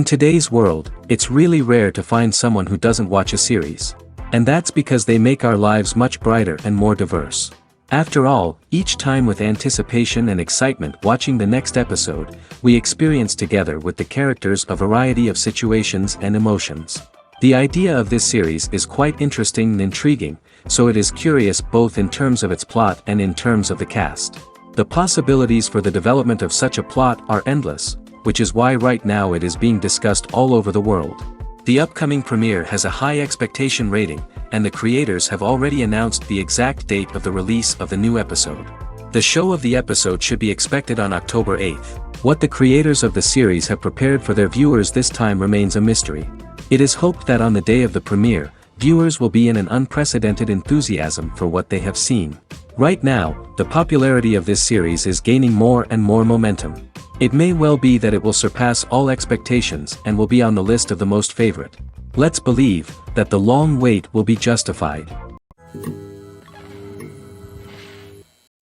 In today's world, it's really rare to find someone who doesn't watch a series. And that's because they make our lives much brighter and more diverse. After all, each time with anticipation and excitement watching the next episode, we experience together with the characters a variety of situations and emotions. The idea of this series is quite interesting and intriguing, so it is curious both in terms of its plot and in terms of the cast. The possibilities for the development of such a plot are endless, which is why right now it is being discussed all over the world. The upcoming premiere has a high expectation rating, and the creators have already announced the exact date of the release of the new episode. The show of the episode should be expected on October 8th. What the creators of the series have prepared for their viewers this time remains a mystery. It is hoped that on the day of the premiere, viewers will be in an unprecedented enthusiasm for what they have seen. Right now, the popularity of this series is gaining more and more momentum. It may well be that it will surpass all expectations and will be on the list of the most favorite. Let's believe that the long wait will be justified.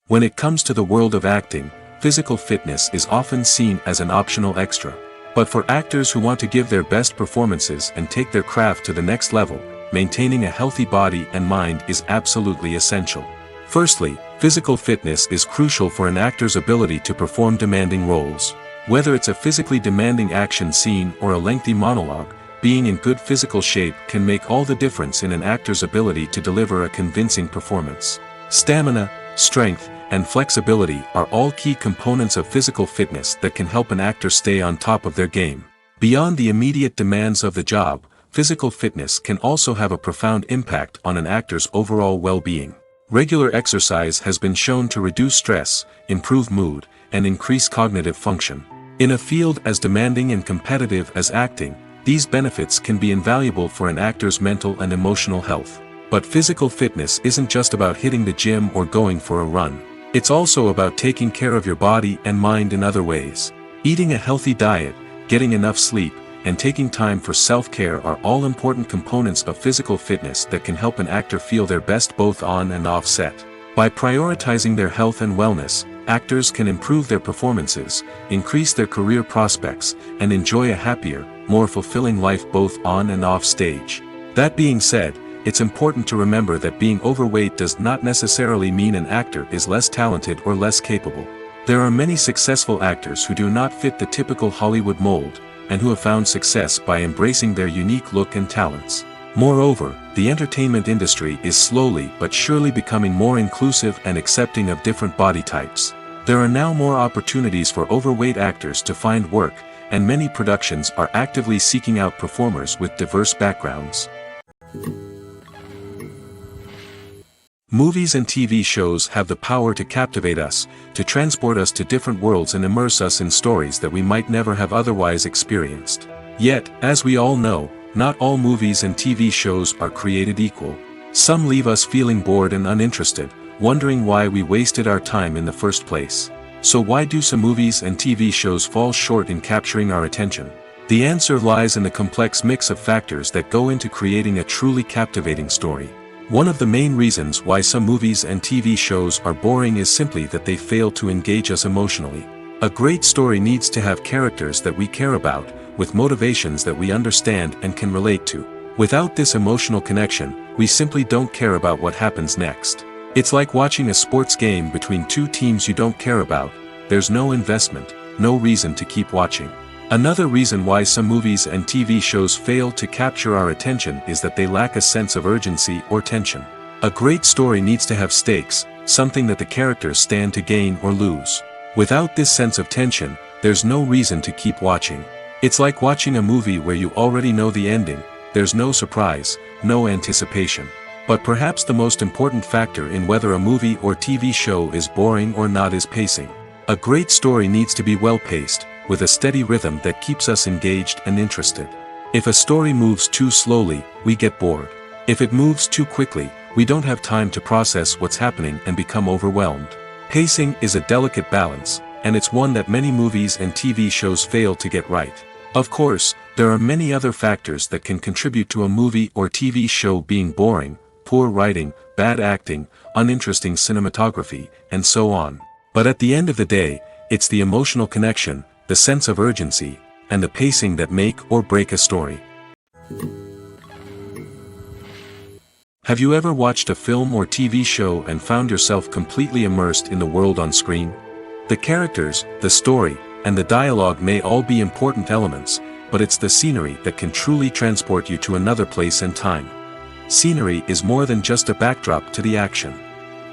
When it comes to the world of acting, physical fitness is often seen as an optional extra. But for actors who want to give their best performances and take their craft to the next level, maintaining a healthy body and mind is absolutely essential. Firstly, physical fitness is crucial for an actor's ability to perform demanding roles. Whether it's a physically demanding action scene or a lengthy monologue, being in good physical shape can make all the difference in an actor's ability to deliver a convincing performance. Stamina, strength, and flexibility are all key components of physical fitness that can help an actor stay on top of their game. Beyond the immediate demands of the job, physical fitness can also have a profound impact on an actor's overall well-being. Regular exercise has been shown to reduce stress, improve mood, and increase cognitive function. In a field as demanding and competitive as acting, these benefits can be invaluable for an actor's mental and emotional health. But physical fitness isn't just about hitting the gym or going for a run. It's also about taking care of your body and mind in other ways. Eating a healthy diet, getting enough sleep, and taking time for self-care are all important components of physical fitness that can help an actor feel their best both on and off set. By prioritizing their health and wellness, actors can improve their performances, increase their career prospects, and enjoy a happier, more fulfilling life both on and off stage. That being said, it's important to remember that being overweight does not necessarily mean an actor is less talented or less capable. There are many successful actors who do not fit the typical Hollywood mold, and who have found success by embracing their unique look and talents. Moreover, the entertainment industry is slowly but surely becoming more inclusive and accepting of different body types. There are now more opportunities for overweight actors to find work, and many productions are actively seeking out performers with diverse backgrounds. Movies and TV shows have the power to captivate us, to transport us to different worlds and immerse us in stories that we might never have otherwise experienced. Yet, as we all know, not all movies and TV shows are created equal. Some leave us feeling bored and uninterested, wondering why we wasted our time in the first place. So why do some movies and TV shows fall short in capturing our attention? The answer lies in the complex mix of factors that go into creating a truly captivating story. One of the main reasons why some movies and TV shows are boring is simply that they fail to engage us emotionally. A great story needs to have characters that we care about, with motivations that we understand and can relate to. Without this emotional connection, we simply don't care about what happens next. It's like watching a sports game between two teams you don't care about. There's no investment, no reason to keep watching. Another reason why some movies and TV shows fail to capture our attention is that they lack a sense of urgency or tension. A great story needs to have stakes, something that the characters stand to gain or lose. Without this sense of tension, there's no reason to keep watching. It's like watching a movie where you already know the ending, there's no surprise, no anticipation. But perhaps the most important factor in whether a movie or TV show is boring or not is pacing. A great story needs to be well-paced, with a steady rhythm that keeps us engaged and interested. If a story moves too slowly, we get bored. If it moves too quickly, we don't have time to process what's happening and become overwhelmed. Pacing is a delicate balance, and it's one that many movies and TV shows fail to get right. Of course, there are many other factors that can contribute to a movie or TV show being boring: poor writing, bad acting, uninteresting cinematography, and so on. But at the end of the day, it's the emotional connection, the sense of urgency, and the pacing that make or break a story. Have you ever watched a film or TV show and found yourself completely immersed in the world on screen? The characters, the story, and the dialogue may all be important elements, but it's the scenery that can truly transport you to another place and time. Scenery is more than just a backdrop to the action.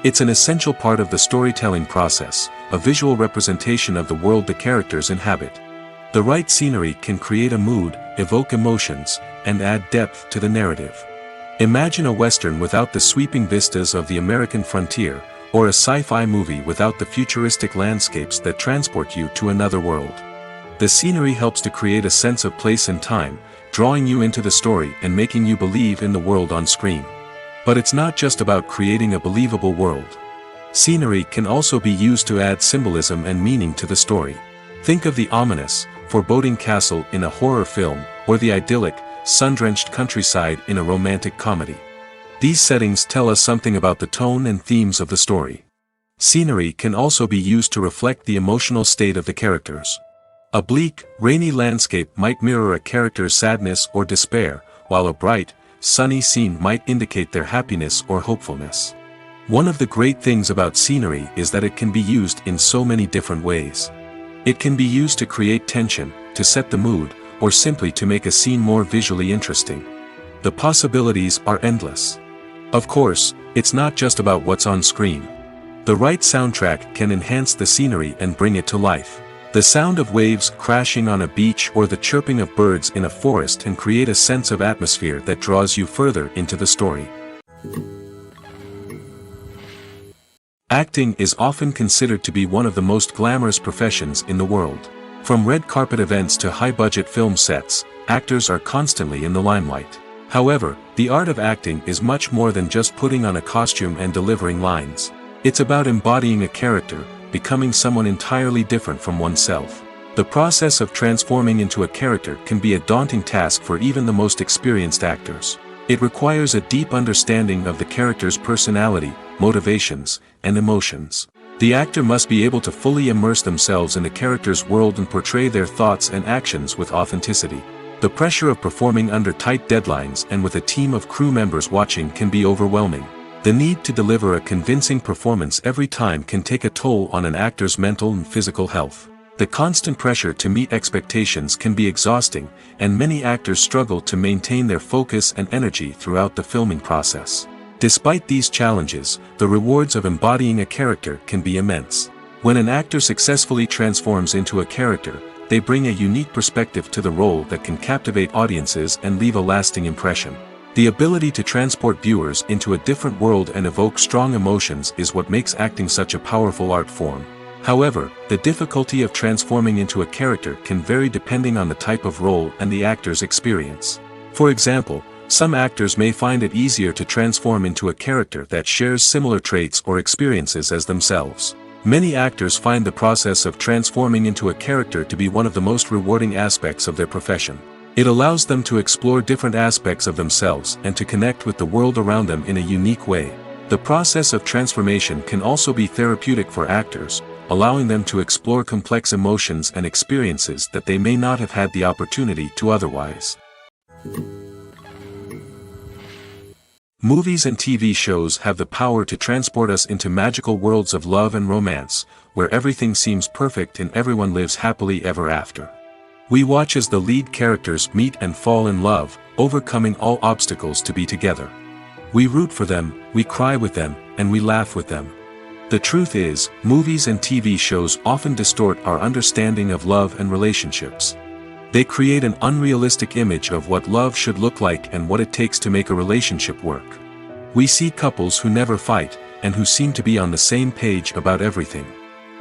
It's an essential part of the storytelling process, a visual representation of the world the characters inhabit. The right scenery can create a mood, evoke emotions, and add depth to the narrative. Imagine a Western without the sweeping vistas of the American frontier, or a sci-fi movie without the futuristic landscapes that transport you to another world. The scenery helps to create a sense of place and time, drawing you into the story and making you believe in the world on screen. But it's not just about creating a believable world. Scenery can also be used to add symbolism and meaning to the story. Think of the ominous, foreboding castle in a horror film, or the idyllic, sun-drenched countryside in a romantic comedy. These settings tell us something about the tone and themes of the story. Scenery can also be used to reflect the emotional state of the characters. A bleak, rainy landscape might mirror a character's sadness or despair, while a bright, sunny scene might indicate their happiness or hopefulness. One of the great things about scenery is that it can be used in so many different ways. It can be used to create tension, to set the mood, or simply to make a scene more visually interesting. The possibilities are endless. Of course, it's not just about what's on screen. The right soundtrack can enhance the scenery and bring it to life. The sound of waves crashing on a beach or the chirping of birds in a forest can create a sense of atmosphere that draws you further into the story. Acting is often considered to be one of the most glamorous professions in the world. From red carpet events to high-budget film sets, actors are constantly in the limelight. However, the art of acting is much more than just putting on a costume and delivering lines. It's about embodying a character, becoming someone entirely different from oneself. The process of transforming into a character can be a daunting task for even the most experienced actors. It requires a deep understanding of the character's personality, motivations, and emotions. The actor must be able to fully immerse themselves in the character's world and portray their thoughts and actions with authenticity. The pressure of performing under tight deadlines and with a team of crew members watching can be overwhelming. The need to deliver a convincing performance every time can take a toll on an actor's mental and physical health. The constant pressure to meet expectations can be exhausting, and many actors struggle to maintain their focus and energy throughout the filming process. Despite these challenges, the rewards of embodying a character can be immense. When an actor successfully transforms into a character, they bring a unique perspective to the role that can captivate audiences and leave a lasting impression. The ability to transport viewers into a different world and evoke strong emotions is what makes acting such a powerful art form. However, the difficulty of transforming into a character can vary depending on the type of role and the actor's experience. For example, some actors may find it easier to transform into a character that shares similar traits or experiences as themselves. Many actors find the process of transforming into a character to be one of the most rewarding aspects of their profession. It allows them to explore different aspects of themselves and to connect with the world around them in a unique way. The process of transformation can also be therapeutic for actors, allowing them to explore complex emotions and experiences that they may not have had the opportunity to otherwise. Movies and TV shows have the power to transport us into magical worlds of love and romance, where everything seems perfect and everyone lives happily ever after. We watch as the lead characters meet and fall in love, overcoming all obstacles to be together. We root for them, we cry with them, and we laugh with them. The truth is, movies and TV shows often distort our understanding of love and relationships. They create an unrealistic image of what love should look like and what it takes to make a relationship work. We see couples who never fight, and who seem to be on the same page about everything.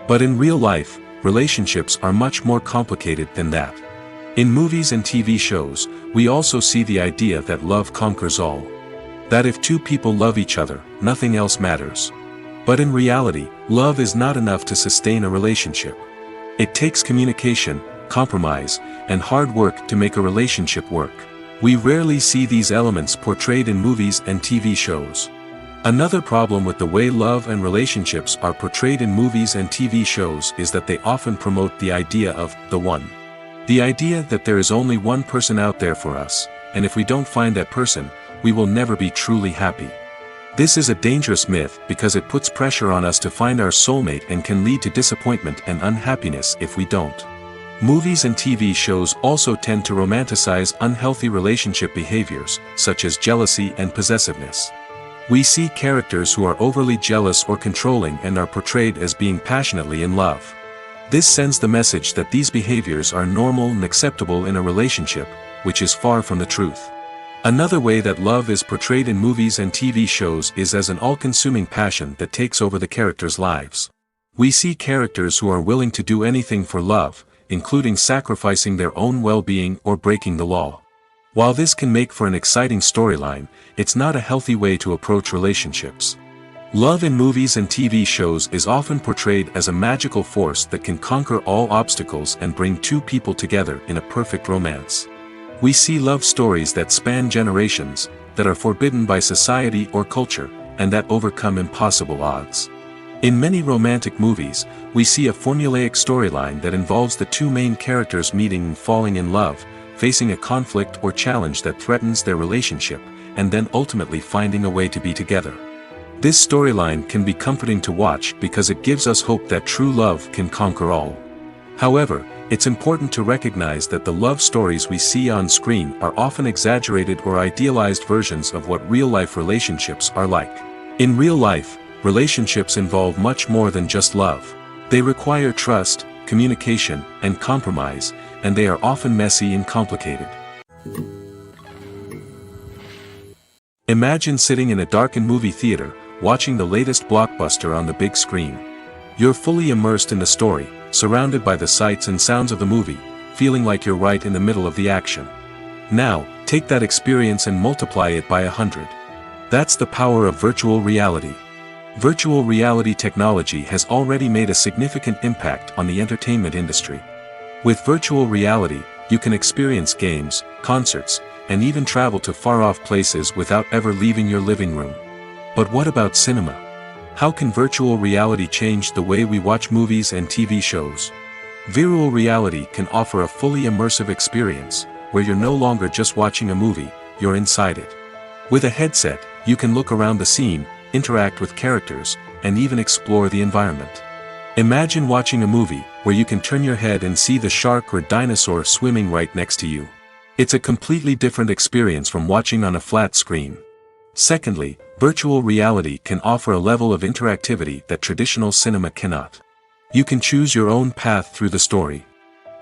But in real life, relationships are much more complicated than that. In movies and TV shows, we also see the idea that love conquers all. That if two people love each other, nothing else matters. But in reality, love is not enough to sustain a relationship. It takes communication, compromise, and hard work to make a relationship work. We rarely see these elements portrayed in movies and TV shows. Another problem with the way love and relationships are portrayed in movies and TV shows is that they often promote the idea of the one. The idea that there is only one person out there for us, and if we don't find that person, we will never be truly happy. This is a dangerous myth because it puts pressure on us to find our soulmate and can lead to disappointment and unhappiness if we don't. Movies and TV shows also tend to romanticize unhealthy relationship behaviors, such as jealousy and possessiveness. We see characters who are overly jealous or controlling and are portrayed as being passionately in love. This sends the message that these behaviors are normal and acceptable in a relationship, which is far from the truth. Another way that love is portrayed in movies and TV shows is as an all-consuming passion that takes over the characters' lives. We see characters who are willing to do anything for love, including sacrificing their own well-being or breaking the law. While this can make for an exciting storyline, it's not a healthy way to approach relationships. Love in movies and TV shows is often portrayed as a magical force that can conquer all obstacles and bring two people together in a perfect romance. We see love stories that span generations, that are forbidden by society or culture, and that overcome impossible odds. In many romantic movies, we see a formulaic storyline that involves the two main characters meeting and falling in love, facing a conflict or challenge that threatens their relationship, and then ultimately finding a way to be together. This storyline can be comforting to watch because it gives us hope that true love can conquer all. However, it's important to recognize that the love stories we see on screen are often exaggerated or idealized versions of what real-life relationships are like. In real life, relationships involve much more than just love. They require trust, communication, and compromise, and they are often messy and complicated. Imagine sitting in a darkened movie theater, watching the latest blockbuster on the big screen. You're fully immersed in the story, surrounded by the sights and sounds of the movie, feeling like you're right in the middle of the action. Now, take that experience and multiply it by 100. That's the power of virtual reality. Virtual reality technology has already made a significant impact on the entertainment industry. With virtual reality, you can experience games, concerts, and even travel to far-off places without ever leaving your living room. But what about cinema? How can virtual reality change the way we watch movies and TV shows? Virtual reality can offer a fully immersive experience, where you're no longer just watching a movie, you're inside it. With a headset, you can look around the scene, interact with characters, and even explore the environment. Imagine watching a movie where you can turn your head and see the shark or dinosaur swimming right next to you. It's a completely different experience from watching on a flat screen. Secondly, virtual reality can offer a level of interactivity that traditional cinema cannot. You can choose your own path through the story.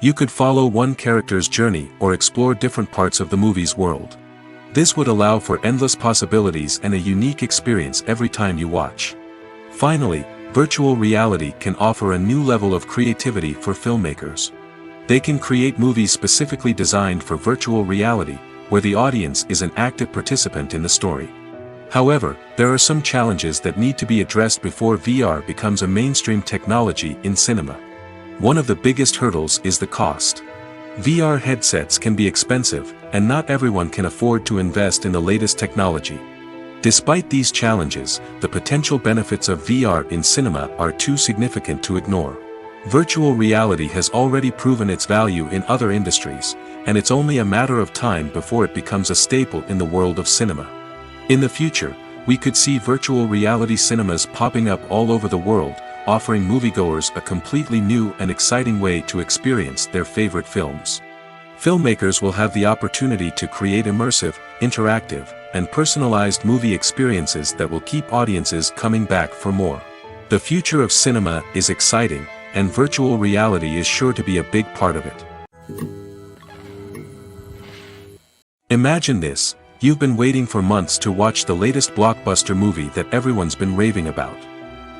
You could follow one character's journey or explore different parts of the movie's world. This would allow for endless possibilities and a unique experience every time you watch. Finally, virtual reality can offer a new level of creativity for filmmakers. They can create movies specifically designed for virtual reality, where the audience is an active participant in the story. However, there are some challenges that need to be addressed before VR becomes a mainstream technology in cinema. One of the biggest hurdles is the cost. VR headsets can be expensive, and not everyone can afford to invest in the latest technology. Despite these challenges, the potential benefits of VR in cinema are too significant to ignore. Virtual reality has already proven its value in other industries, and it's only a matter of time before it becomes a staple in the world of cinema. In the future, we could see virtual reality cinemas popping up all over the world, offering moviegoers a completely new and exciting way to experience their favorite films. Filmmakers will have the opportunity to create immersive, interactive, and personalized movie experiences that will keep audiences coming back for more. The future of cinema is exciting, and virtual reality is sure to be a big part of it. Imagine this: you've been waiting for months to watch the latest blockbuster movie that everyone's been raving about.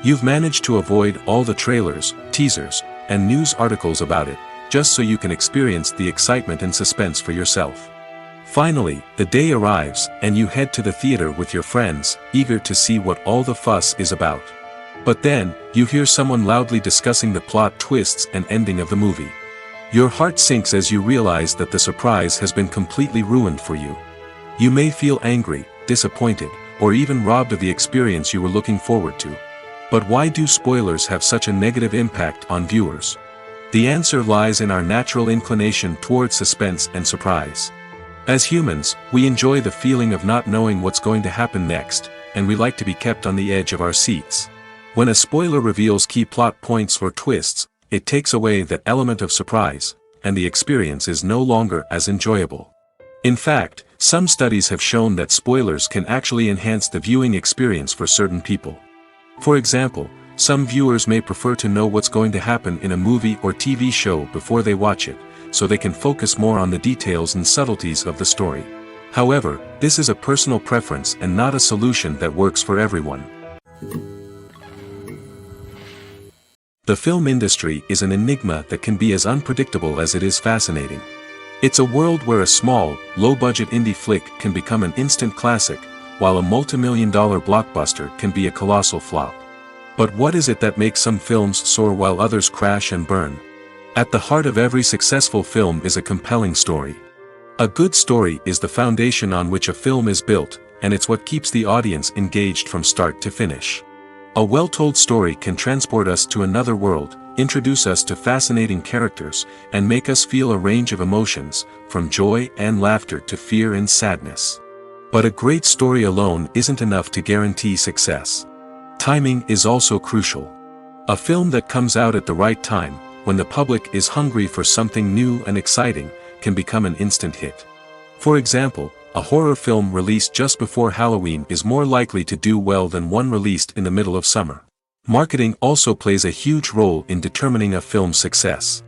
You've managed to avoid all the trailers, teasers, and news articles about it, just so you can experience the excitement and suspense for yourself. Finally, the day arrives, and you head to the theater with your friends, eager to see what all the fuss is about. But then, you hear someone loudly discussing the plot twists and ending of the movie. Your heart sinks as you realize that the surprise has been completely ruined for you. You may feel angry, disappointed, or even robbed of the experience you were looking forward to. But why do spoilers have such a negative impact on viewers? The answer lies in our natural inclination towards suspense and surprise. As humans, we enjoy the feeling of not knowing what's going to happen next, and we like to be kept on the edge of our seats. When a spoiler reveals key plot points or twists, it takes away that element of surprise, and the experience is no longer as enjoyable. In fact, some studies have shown that spoilers can actually enhance the viewing experience for certain people. For example, some viewers may prefer to know what's going to happen in a movie or TV show before they watch it, so they can focus more on the details and subtleties of the story. However, this is a personal preference and not a solution that works for everyone. The film industry is an enigma that can be as unpredictable as it is fascinating. It's a world where a small, low-budget indie flick can become an instant classic, while a multi-million-dollar blockbuster can be a colossal flop. But what is it that makes some films soar while others crash and burn? At the heart of every successful film is a compelling story. A good story is the foundation on which a film is built, and it's what keeps the audience engaged from start to finish. A well-told story can transport us to another world, introduce us to fascinating characters, and make us feel a range of emotions, from joy and laughter to fear and sadness. But a great story alone isn't enough to guarantee success. Timing is also crucial. A film that comes out at the right time, when the public is hungry for something new and exciting, can become an instant hit. For example, a horror film released just before Halloween is more likely to do well than one released in the middle of summer. Marketing also plays a huge role in determining a film's success.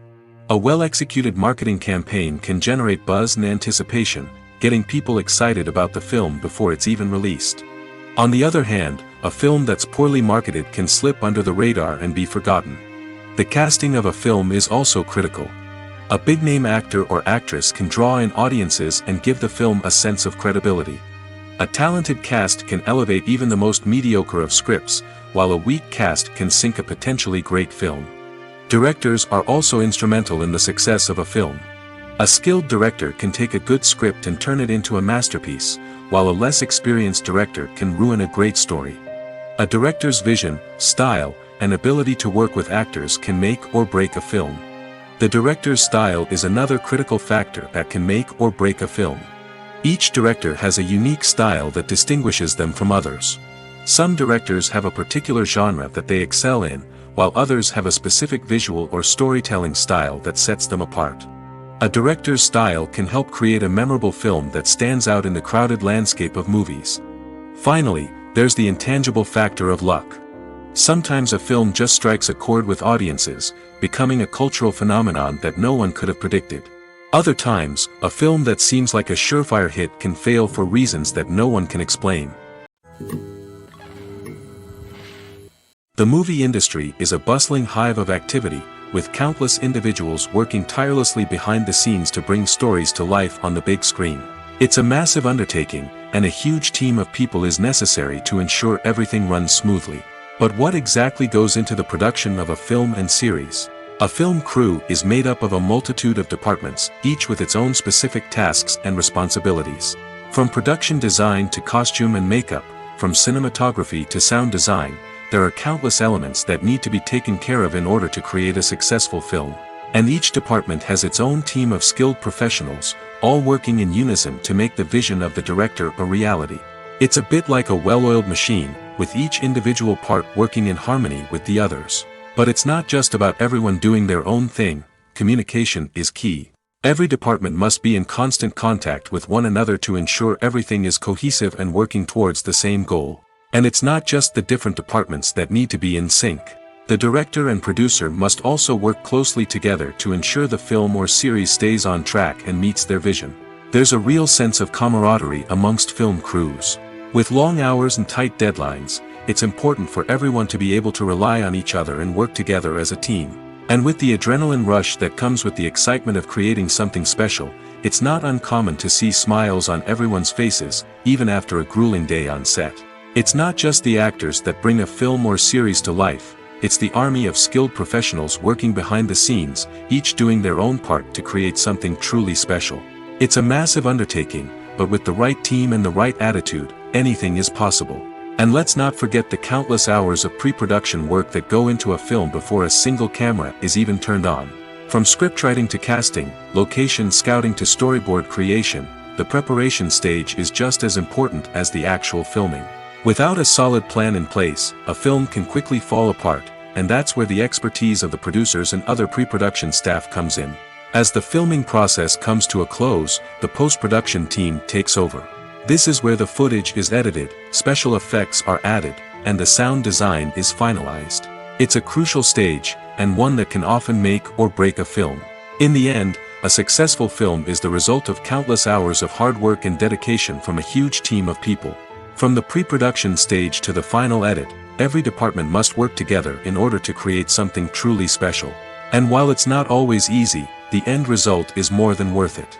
A well-executed marketing campaign can generate buzz and anticipation, getting people excited about the film before it's even released. On the other hand, a film that's poorly marketed can slip under the radar and be forgotten. The casting of a film is also critical. A big-name actor or actress can draw in audiences and give the film a sense of credibility. A talented cast can elevate even the most mediocre of scripts, while a weak cast can sink a potentially great film. Directors are also instrumental in the success of a film. A skilled director can take a good script and turn it into a masterpiece, while a less experienced director can ruin a great story. A director's vision, style, and ability to work with actors can make or break a film. The director's style is another critical factor that can make or break a film. Each director has a unique style that distinguishes them from others. Some directors have a particular genre that they excel in, while others have a specific visual or storytelling style that sets them apart. A director's style can help create a memorable film that stands out in the crowded landscape of movies. Finally, there's the intangible factor of luck. Sometimes a film just strikes a chord with audiences, becoming a cultural phenomenon that no one could have predicted. Other times, a film that seems like a surefire hit can fail for reasons that no one can explain. The movie industry is a bustling hive of activity, with countless individuals working tirelessly behind the scenes to bring stories to life on the big screen. It's a massive undertaking, and a huge team of people is necessary to ensure everything runs smoothly. But what exactly goes into the production of a film and series? A film crew is made up of a multitude of departments, each with its own specific tasks and responsibilities. From production design to costume and makeup, from cinematography to sound design, there are countless elements that need to be taken care of in order to create a successful film. And each department has its own team of skilled professionals, all working in unison to make the vision of the director a reality. It's a bit like a well-oiled machine, with each individual part working in harmony with the others. But it's not just about everyone doing their own thing. Communication is key. Every department must be in constant contact with one another to ensure everything is cohesive and working towards the same goal. And it's not just the different departments that need to be in sync. The director and producer must also work closely together to ensure the film or series stays on track and meets their vision. There's a real sense of camaraderie amongst film crews. With long hours and tight deadlines, it's important for everyone to be able to rely on each other and work together as a team. And with the adrenaline rush that comes with the excitement of creating something special, it's not uncommon to see smiles on everyone's faces, even after a grueling day on set. It's not just the actors that bring a film or series to life, it's the army of skilled professionals working behind the scenes, each doing their own part to create something truly special. It's a massive undertaking, but with the right team and the right attitude, anything is possible. And let's not forget the countless hours of pre-production work that go into a film before a single camera is even turned on. From scriptwriting to casting, location scouting to storyboard creation, the preparation stage is just as important as the actual filming. Without a solid plan in place, a film can quickly fall apart, and that's where the expertise of the producers and other pre-production staff comes in. As the filming process comes to a close, the post-production team takes over. This is where the footage is edited, special effects are added, and the sound design is finalized. It's a crucial stage, and one that can often make or break a film. In the end, a successful film is the result of countless hours of hard work and dedication from a huge team of people. From the pre-production stage to the final edit, every department must work together in order to create something truly special. And while it's not always easy, the end result is more than worth it.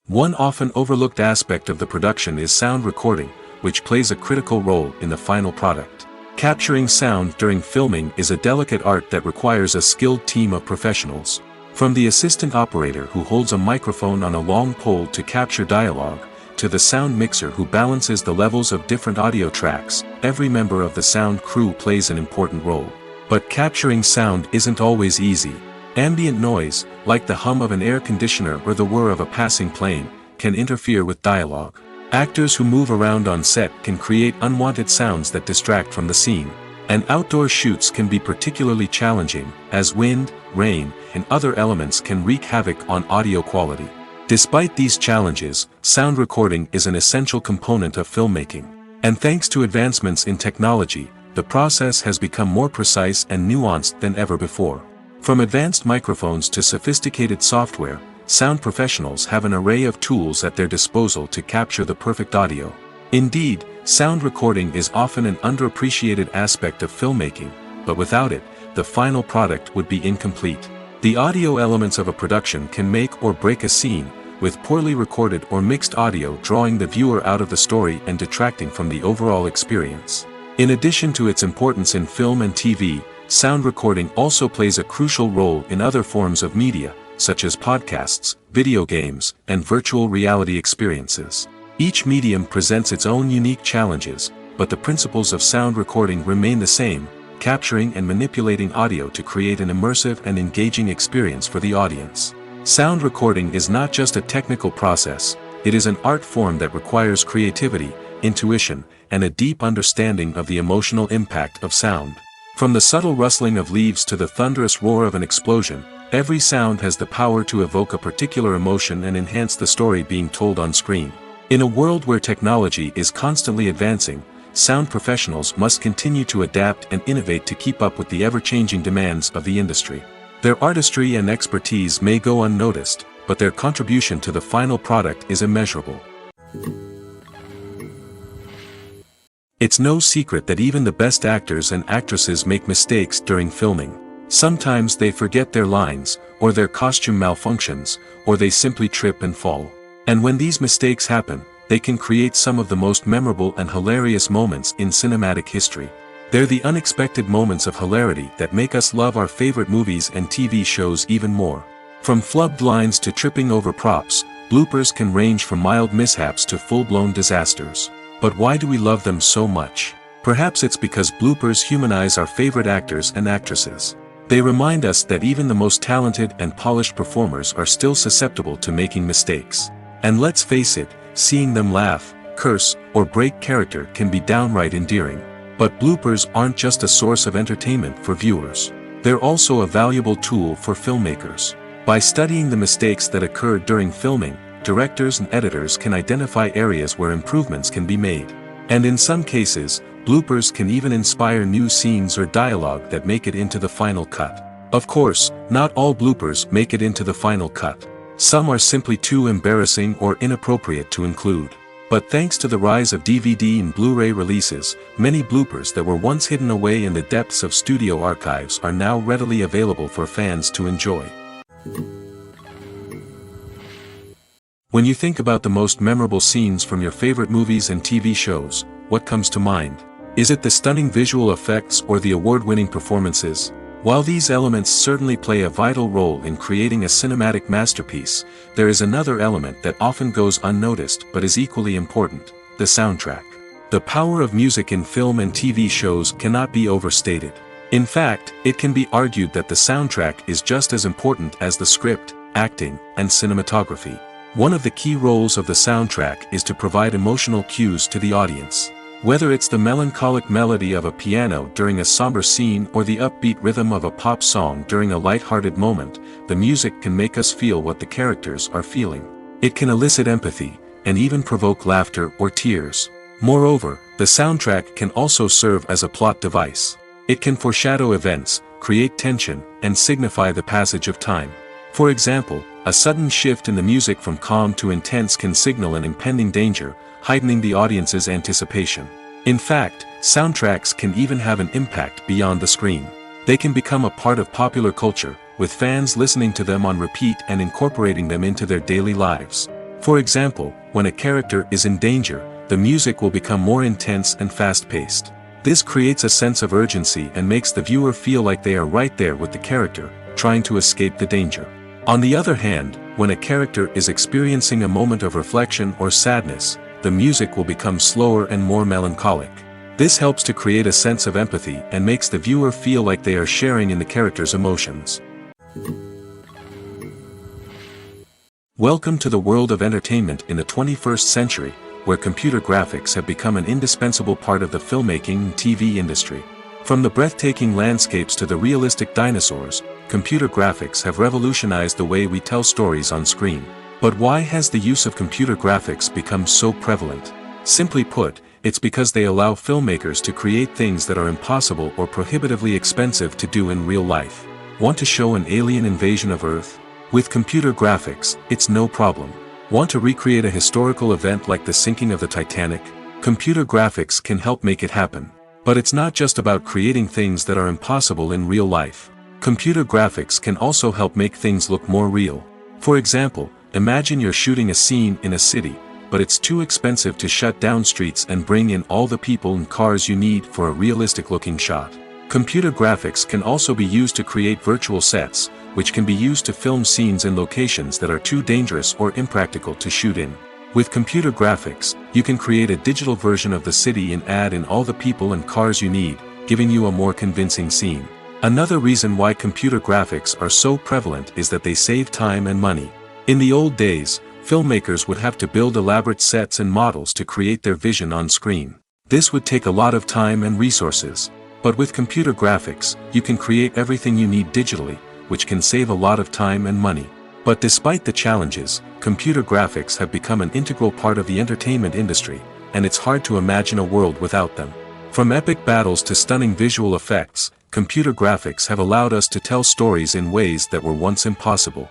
One often overlooked aspect of the production is sound recording, which plays a critical role in the final product. Capturing sound during filming is a delicate art that requires a skilled team of professionals. From the assistant operator who holds a microphone on a long pole to capture dialogue, to the sound mixer who balances the levels of different audio tracks, every member of the sound crew plays an important role. But capturing sound isn't always easy. Ambient noise, like the hum of an air conditioner or the whir of a passing plane, can interfere with dialogue. Actors who move around on set can create unwanted sounds that distract from the scene. And outdoor shoots can be particularly challenging, as wind, rain, and other elements can wreak havoc on audio quality. Despite these challenges, sound recording is an essential component of filmmaking. And thanks to advancements in technology, the process has become more precise and nuanced than ever before. From advanced microphones to sophisticated software, sound professionals have an array of tools at their disposal to capture the perfect audio. Indeed, sound recording is often an underappreciated aspect of filmmaking, but without it, the final product would be incomplete. The audio elements of a production can make or break a scene, with poorly recorded or mixed audio drawing the viewer out of the story and detracting from the overall experience. In addition to its importance in film and TV, sound recording also plays a crucial role in other forms of media, such as podcasts, video games, and virtual reality experiences. Each medium presents its own unique challenges, but the principles of sound recording remain the same, capturing and manipulating audio to create an immersive and engaging experience for the audience. Sound recording is not just a technical process, it is an art form that requires creativity, intuition, and a deep understanding of the emotional impact of sound. From the subtle rustling of leaves to the thunderous roar of an explosion, every sound has the power to evoke a particular emotion and enhance the story being told on screen. In a world where technology is constantly advancing, sound professionals must continue to adapt and innovate to keep up with the ever-changing demands of the industry. Their artistry and expertise may go unnoticed, but their contribution to the final product is immeasurable. It's no secret that even the best actors and actresses make mistakes during filming. Sometimes they forget their lines, or their costume malfunctions, or they simply trip and fall. And when these mistakes happen, they can create some of the most memorable and hilarious moments in cinematic history. They're the unexpected moments of hilarity that make us love our favorite movies and TV shows even more. From flubbed lines to tripping over props, bloopers can range from mild mishaps to full-blown disasters. But why do we love them so much? Perhaps it's because bloopers humanize our favorite actors and actresses. They remind us that even the most talented and polished performers are still susceptible to making mistakes. And let's face it, seeing them laugh, curse, or break character can be downright endearing. But bloopers aren't just a source of entertainment for viewers. They're also a valuable tool for filmmakers. By studying the mistakes that occur during filming, directors and editors can identify areas where improvements can be made. And in some cases, bloopers can even inspire new scenes or dialogue that make it into the final cut. Of course, not all bloopers make it into the final cut. Some are simply too embarrassing or inappropriate to include. But thanks to the rise of DVD and Blu-ray releases, many bloopers that were once hidden away in the depths of studio archives are now readily available for fans to enjoy. When you think about the most memorable scenes from your favorite movies and TV shows, what comes to mind? Is it the stunning visual effects or the award-winning performances? While these elements certainly play a vital role in creating a cinematic masterpiece, there is another element that often goes unnoticed but is equally important: the soundtrack. The power of music in film and TV shows cannot be overstated. In fact, it can be argued that the soundtrack is just as important as the script, acting, and cinematography. One of the key roles of the soundtrack is to provide emotional cues to the audience. Whether it's the melancholic melody of a piano during a somber scene or the upbeat rhythm of a pop song during a light-hearted moment, the music can make us feel what the characters are feeling. It can elicit empathy, and even provoke laughter or tears. Moreover, the soundtrack can also serve as a plot device. It can foreshadow events, create tension, and signify the passage of time. For example, a sudden shift in the music from calm to intense can signal an impending danger, heightening the audience's anticipation. In fact, soundtracks can even have an impact beyond the screen. They can become a part of popular culture, with fans listening to them on repeat and incorporating them into their daily lives. For example, when a character is in danger, the music will become more intense and fast-paced. This creates a sense of urgency and makes the viewer feel like they are right there with the character, trying to escape the danger. On the other hand, when a character is experiencing a moment of reflection or sadness, the music will become slower and more melancholic. This helps to create a sense of empathy and makes the viewer feel like they are sharing in the character's emotions. Welcome to the world of entertainment in the 21st century, where computer graphics have become an indispensable part of the filmmaking and TV industry. From the breathtaking landscapes to the realistic dinosaurs, computer graphics have revolutionized the way we tell stories on screen. But why has the use of computer graphics become so prevalent? Simply put, it's because they allow filmmakers to create things that are impossible or prohibitively expensive to do in real life. Want to show an alien invasion of Earth? With computer graphics, it's no problem. Want to recreate a historical event like the sinking of the Titanic? Computer graphics can help make it happen. But it's not just about creating things that are impossible in real life. Computer graphics can also help make things look more real. For example, imagine you're shooting a scene in a city, but it's too expensive to shut down streets and bring in all the people and cars you need for a realistic-looking shot. Computer graphics can also be used to create virtual sets, which can be used to film scenes in locations that are too dangerous or impractical to shoot in. With computer graphics, you can create a digital version of the city and add in all the people and cars you need, giving you a more convincing scene. Another reason why computer graphics are so prevalent is that they save time and money. In the old days, filmmakers would have to build elaborate sets and models to create their vision on screen. This would take a lot of time and resources. But with computer graphics, you can create everything you need digitally, which can save a lot of time and money. But despite the challenges, computer graphics have become an integral part of the entertainment industry, and it's hard to imagine a world without them. From epic battles to stunning visual effects, computer graphics have allowed us to tell stories in ways that were once impossible.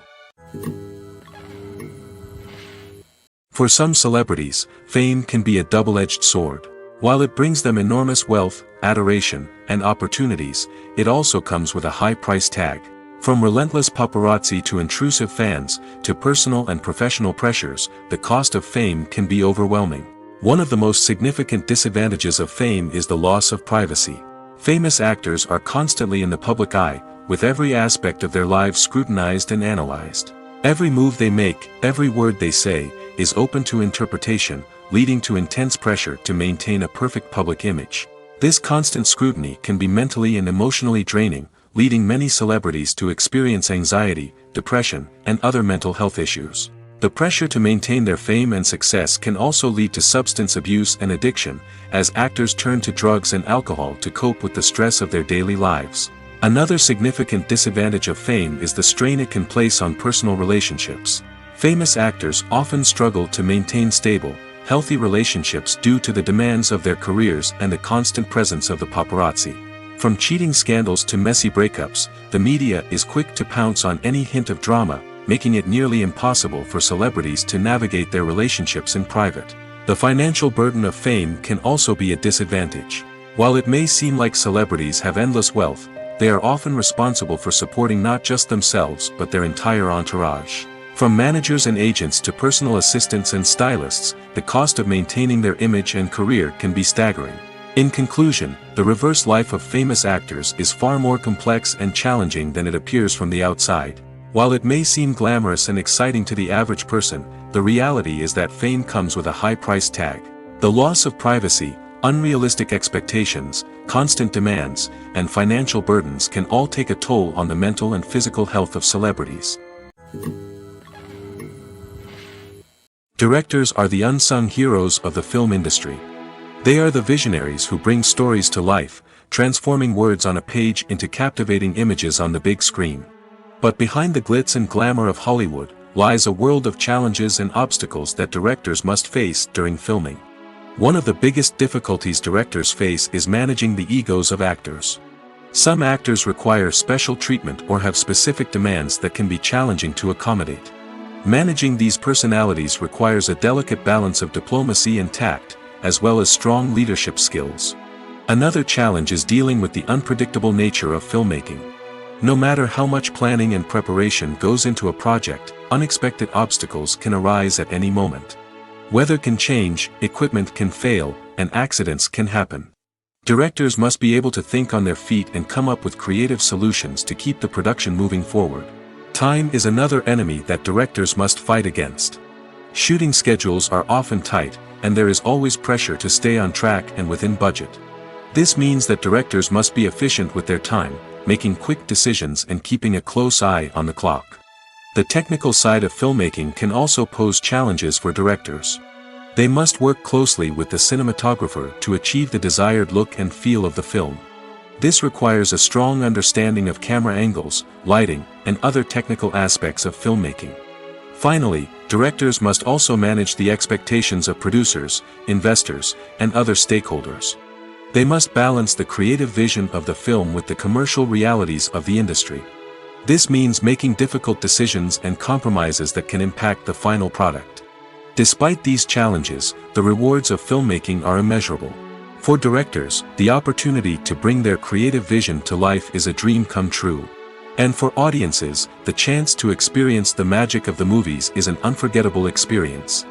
For some celebrities, fame can be a double-edged sword. While it brings them enormous wealth, adoration, and opportunities, it also comes with a high price tag. From relentless paparazzi to intrusive fans, to personal and professional pressures, the cost of fame can be overwhelming. One of the most significant disadvantages of fame is the loss of privacy. Famous actors are constantly in the public eye, with every aspect of their lives scrutinized and analyzed. Every move they make, every word they say, is open to interpretation, leading to intense pressure to maintain a perfect public image. This constant scrutiny can be mentally and emotionally draining, leading many celebrities to experience anxiety, depression, and other mental health issues. The pressure to maintain their fame and success can also lead to substance abuse and addiction, as actors turn to drugs and alcohol to cope with the stress of their daily lives. Another significant disadvantage of fame is the strain it can place on personal relationships. Famous actors often struggle to maintain stable, healthy relationships due to the demands of their careers and the constant presence of the paparazzi. From cheating scandals to messy breakups, the media is quick to pounce on any hint of drama, making it nearly impossible for celebrities to navigate their relationships in private. The financial burden of fame can also be a disadvantage. While it may seem like celebrities have endless wealth, they are often responsible for supporting not just themselves but their entire entourage. From managers and agents to personal assistants and stylists, the cost of maintaining their image and career can be staggering. In conclusion, the reverse life of famous actors is far more complex and challenging than it appears from the outside. While it may seem glamorous and exciting to the average person, the reality is that fame comes with a high price tag. The loss of privacy, Unrealistic expectations, constant demands, and financial burdens can all take a toll on the mental and physical health of celebrities. Directors are the unsung heroes of the film industry. They are the visionaries who bring stories to life, transforming words on a page into captivating images on the big screen. But behind the glitz and glamour of Hollywood lies a world of challenges and obstacles that directors must face during filming. One of the biggest difficulties directors face is managing the egos of actors. Some actors require special treatment or have specific demands that can be challenging to accommodate. Managing these personalities requires a delicate balance of diplomacy and tact, as well as strong leadership skills. Another challenge is dealing with the unpredictable nature of filmmaking. No matter how much planning and preparation goes into a project, unexpected obstacles can arise at any moment. Weather can change, equipment can fail, and accidents can happen. Directors must be able to think on their feet and come up with creative solutions to keep the production moving forward. Time is another enemy that directors must fight against. Shooting schedules are often tight, and there is always pressure to stay on track and within budget. This means that directors must be efficient with their time, making quick decisions and keeping a close eye on the clock. The technical side of filmmaking can also pose challenges for directors. They must work closely with the cinematographer to achieve the desired look and feel of the film. This requires a strong understanding of camera angles, lighting, and other technical aspects of filmmaking. Finally, directors must also manage the expectations of producers, investors, and other stakeholders. They must balance the creative vision of the film with the commercial realities of the industry. This means making difficult decisions and compromises that can impact the final product. Despite these challenges, the rewards of filmmaking are immeasurable. For directors, the opportunity to bring their creative vision to life is a dream come true. And for audiences, the chance to experience the magic of the movies is an unforgettable experience.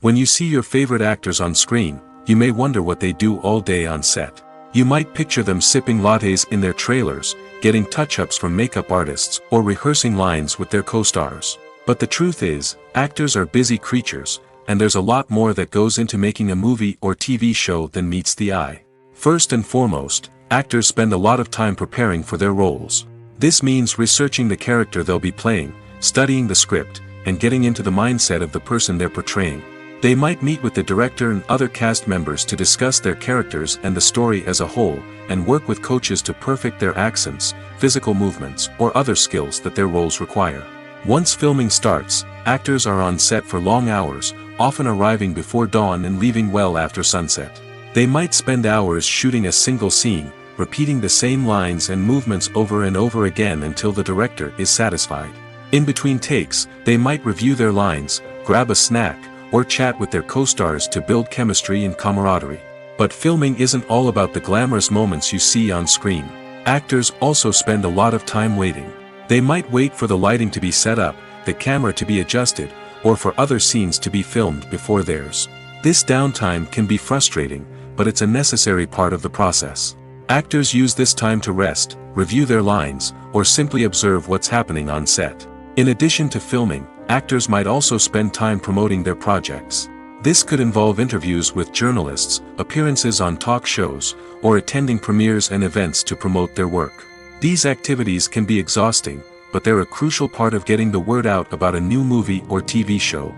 When you see your favorite actors on screen, you may wonder what they do all day on set. You might picture them sipping lattes in their trailers, getting touch-ups from makeup artists, or rehearsing lines with their co-stars. But the truth is, actors are busy creatures, and there's a lot more that goes into making a movie or TV show than meets the eye. First and foremost, actors spend a lot of time preparing for their roles. This means researching the character they'll be playing, studying the script, and getting into the mindset of the person they're portraying. They might meet with the director and other cast members to discuss their characters and the story as a whole, and work with coaches to perfect their accents, physical movements, or other skills that their roles require. Once filming starts, actors are on set for long hours, often arriving before dawn and leaving well after sunset. They might spend hours shooting a single scene, repeating the same lines and movements over and over again until the director is satisfied. In between takes, they might review their lines, grab a snack, or chat with their co-stars to build chemistry and camaraderie. But filming isn't all about the glamorous moments you see on screen. Actors also spend a lot of time waiting. They might wait for the lighting to be set up, the camera to be adjusted, or for other scenes to be filmed before theirs. This downtime can be frustrating, but it's a necessary part of the process. Actors use this time to rest, review their lines, or simply observe what's happening on set. In addition to filming, actors might also spend time promoting their projects. This could involve interviews with journalists, appearances on talk shows, or attending premieres and events to promote their work. These activities can be exhausting, but they're a crucial part of getting the word out about a new movie or TV show.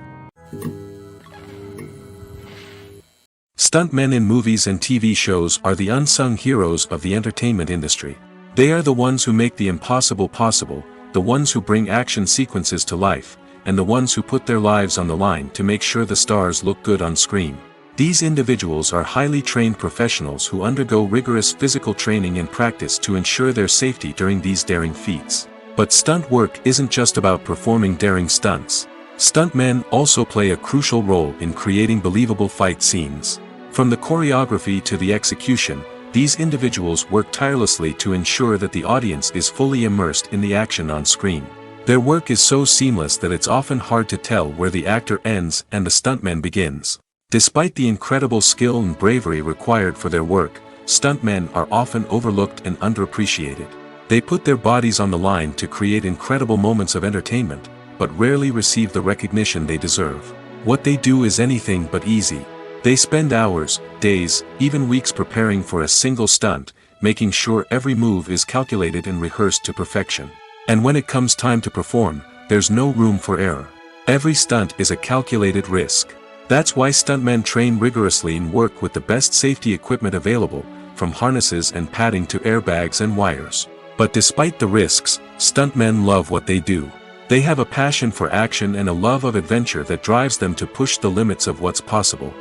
Stuntmen in movies and TV shows are the unsung heroes of the entertainment industry. They are the ones who make the impossible possible, the ones who bring action sequences to life, and the ones who put their lives on the line to make sure the stars look good on screen. These individuals are highly trained professionals who undergo rigorous physical training and practice to ensure their safety during these daring feats. But stunt work isn't just about performing daring stunts. Stuntmen also play a crucial role in creating believable fight scenes. From the choreography to the execution, these individuals work tirelessly to ensure that the audience is fully immersed in the action on screen. Their work is so seamless that it's often hard to tell where the actor ends and the stuntman begins. Despite the incredible skill and bravery required for their work, stuntmen are often overlooked and underappreciated. They put their bodies on the line to create incredible moments of entertainment, but rarely receive the recognition they deserve. What they do is anything but easy. They spend hours, days, even weeks preparing for a single stunt, making sure every move is calculated and rehearsed to perfection. And when it comes time to perform, there's no room for error. Every stunt is a calculated risk. That's why stuntmen train rigorously and work with the best safety equipment available, from harnesses and padding to airbags and wires. But despite the risks, stuntmen love what they do. They have a passion for action and a love of adventure that drives them to push the limits of what's possible.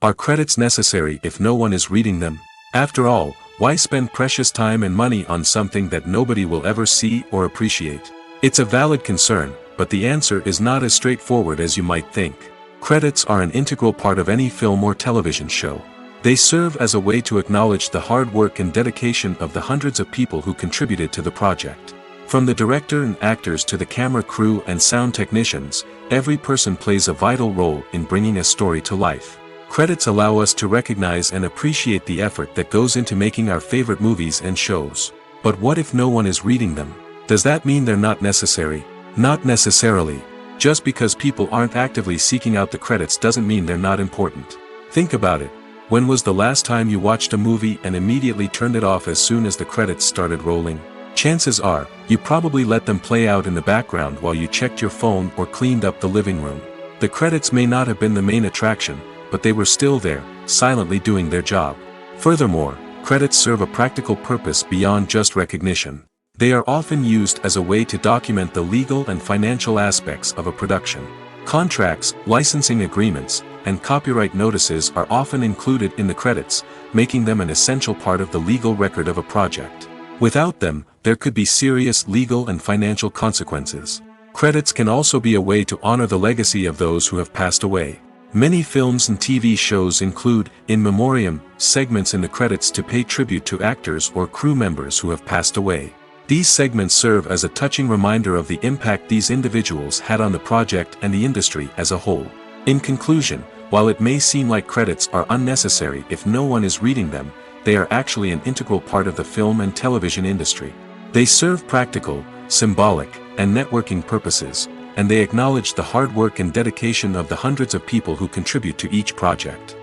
Are credits necessary if no one is reading them? After all, why spend precious time and money on something that nobody will ever see or appreciate? It's a valid concern, but the answer is not as straightforward as you might think. Credits are an integral part of any film or television show. They serve as a way to acknowledge the hard work and dedication of the hundreds of people who contributed to the project. From the director and actors to the camera crew and sound technicians, every person plays a vital role in bringing a story to life. Credits allow us to recognize and appreciate the effort that goes into making our favorite movies and shows. But what if no one is reading them? Does that mean they're not necessary? Not necessarily. Just because people aren't actively seeking out the credits doesn't mean they're not important. Think about it. When was the last time you watched a movie and immediately turned it off as soon as the credits started rolling? Chances are, you probably let them play out in the background while you checked your phone or cleaned up the living room. The credits may not have been the main attraction, but they were still there, silently doing their job. Furthermore, credits serve a practical purpose beyond just recognition. They are often used as a way to document the legal and financial aspects of a production. Contracts, licensing agreements, and copyright notices are often included in the credits, making them an essential part of the legal record of a project. Without them, there could be serious legal and financial consequences. Credits can also be a way to honor the legacy of those who have passed away. Many films and TV shows include, in memoriam, segments in the credits to pay tribute to actors or crew members who have passed away. These segments serve as a touching reminder of the impact these individuals had on the project and the industry as a whole. In conclusion, while it may seem like credits are unnecessary if no one is reading them, they are actually an integral part of the film and television industry. They serve practical, symbolic, and networking purposes, and they acknowledge the hard work and dedication of the hundreds of people who contribute to each project.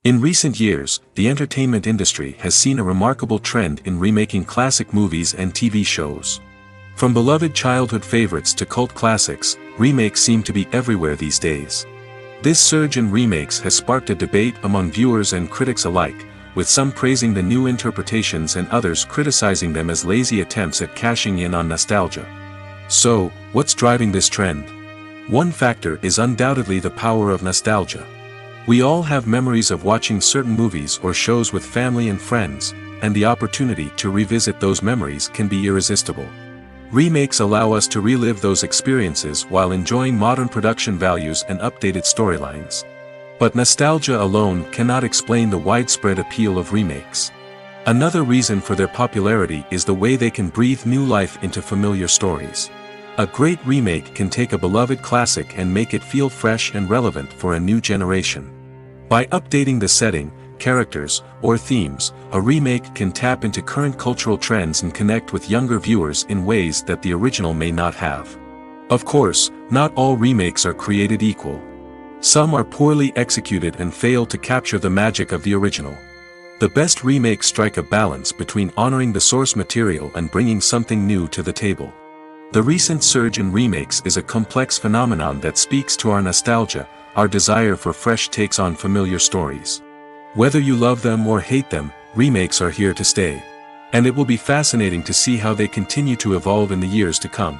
In recent years, the entertainment industry has seen a remarkable trend in remaking classic movies and TV shows. From beloved childhood favorites to cult classics, remakes seem to be everywhere these days. This surge in remakes has sparked a debate among viewers and critics alike, with some praising the new interpretations and others criticizing them as lazy attempts at cashing in on nostalgia. So, what's driving this trend? One factor is undoubtedly the power of nostalgia. We all have memories of watching certain movies or shows with family and friends, and the opportunity to revisit those memories can be irresistible. Remakes allow us to relive those experiences while enjoying modern production values and updated storylines. But nostalgia alone cannot explain the widespread appeal of remakes. Another reason for their popularity is the way they can breathe new life into familiar stories. A great remake can take a beloved classic and make it feel fresh and relevant for a new generation. By updating the setting, characters, or themes, a remake can tap into current cultural trends and connect with younger viewers in ways that the original may not have. Of course, not all remakes are created equal. Some are poorly executed and fail to capture the magic of the original. The best remakes strike a balance between honoring the source material and bringing something new to the table. The recent surge in remakes is a complex phenomenon that speaks to our nostalgia, our desire for fresh takes on familiar stories. Whether you love them or hate them, remakes are here to stay. And it will be fascinating to see how they continue to evolve in the years to come.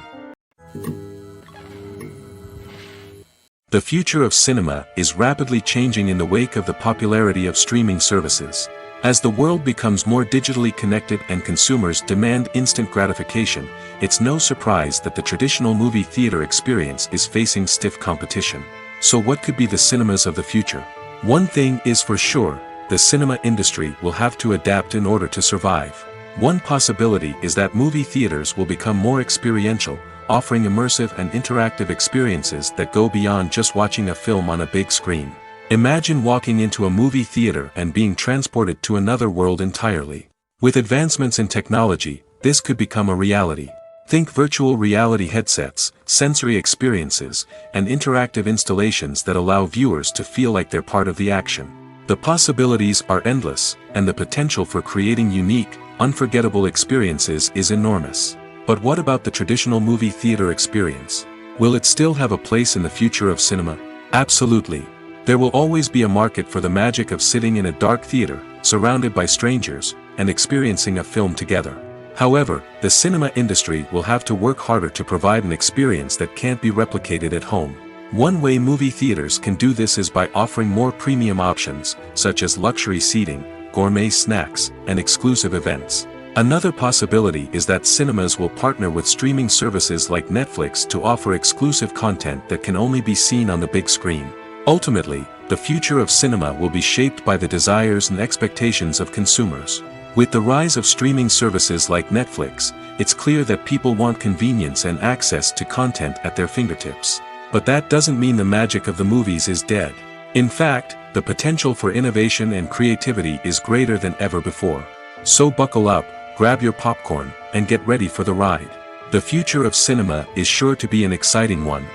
The future of cinema is rapidly changing in the wake of the popularity of streaming services. As the world becomes more digitally connected and consumers demand instant gratification, it's no surprise that the traditional movie theater experience is facing stiff competition. So what could be the cinemas of the future? One thing is for sure, the cinema industry will have to adapt in order to survive. One possibility is that movie theaters will become more experiential, offering immersive and interactive experiences that go beyond just watching a film on a big screen. Imagine walking into a movie theater and being transported to another world entirely. With advancements in technology, this could become a reality. Think virtual reality headsets, sensory experiences, and interactive installations that allow viewers to feel like they're part of the action. The possibilities are endless, and the potential for creating unique, unforgettable experiences is enormous. But what about the traditional movie theater experience? Will it still have a place in the future of cinema? Absolutely. There will always be a market for the magic of sitting in a dark theater, surrounded by strangers, and experiencing a film together. However, the cinema industry will have to work harder to provide an experience that can't be replicated at home. One way movie theaters can do this is by offering more premium options, such as luxury seating, gourmet snacks, and exclusive events. Another possibility is that cinemas will partner with streaming services like Netflix to offer exclusive content that can only be seen on the big screen. Ultimately, the future of cinema will be shaped by the desires and expectations of consumers. With the rise of streaming services like Netflix, it's clear that people want convenience and access to content at their fingertips. But that doesn't mean the magic of the movies is dead. In fact, the potential for innovation and creativity is greater than ever before. So buckle up, grab your popcorn, and get ready for the ride. The future of cinema is sure to be an exciting one.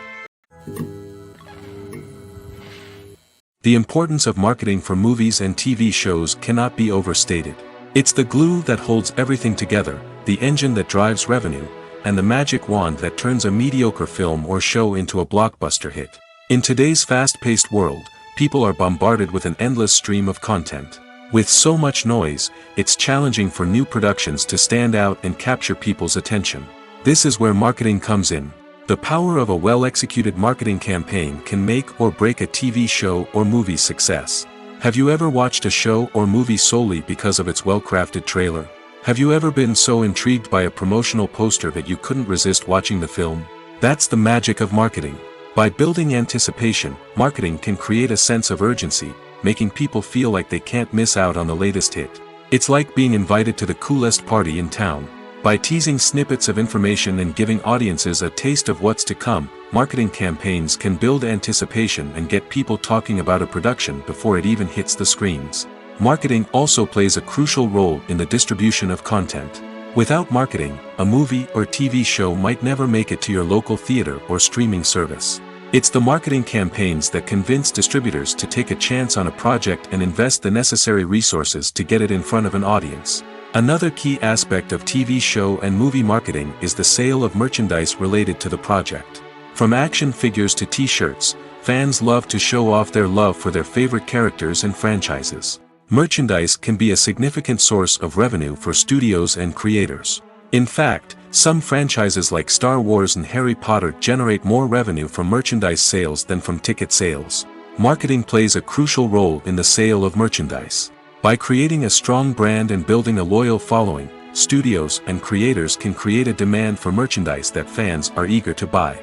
The importance of marketing for movies and TV shows cannot be overstated. It's the glue that holds everything together, the engine that drives revenue, and the magic wand that turns a mediocre film or show into a blockbuster hit. In today's fast-paced world, people are bombarded with an endless stream of content. With so much noise, it's challenging for new productions to stand out and capture people's attention. This is where marketing comes in. The power of a well-executed marketing campaign can make or break a TV show or movie's success. Have you ever watched a show or movie solely because of its well-crafted trailer? Have you ever been so intrigued by a promotional poster that you couldn't resist watching the film? That's the magic of marketing. By building anticipation, marketing can create a sense of urgency, making people feel like they can't miss out on the latest hit. It's like being invited to the coolest party in town. By teasing snippets of information and giving audiences a taste of what's to come, marketing campaigns can build anticipation and get people talking about a production before it even hits the screens. Marketing also plays a crucial role in the distribution of content. Without marketing, a movie or TV show might never make it to your local theater or streaming service. It's the marketing campaigns that convince distributors to take a chance on a project and invest the necessary resources to get it in front of an audience. Another key aspect of TV show and movie marketing is the sale of merchandise related to the project. From action figures to t-shirts, fans love to show off their love for their favorite characters and franchises. Merchandise can be a significant source of revenue for studios and creators. In fact, some franchises like Star Wars and Harry Potter generate more revenue from merchandise sales than from ticket sales. Marketing plays a crucial role in the sale of merchandise. By creating a strong brand and building a loyal following, studios and creators can create a demand for merchandise that fans are eager to buy.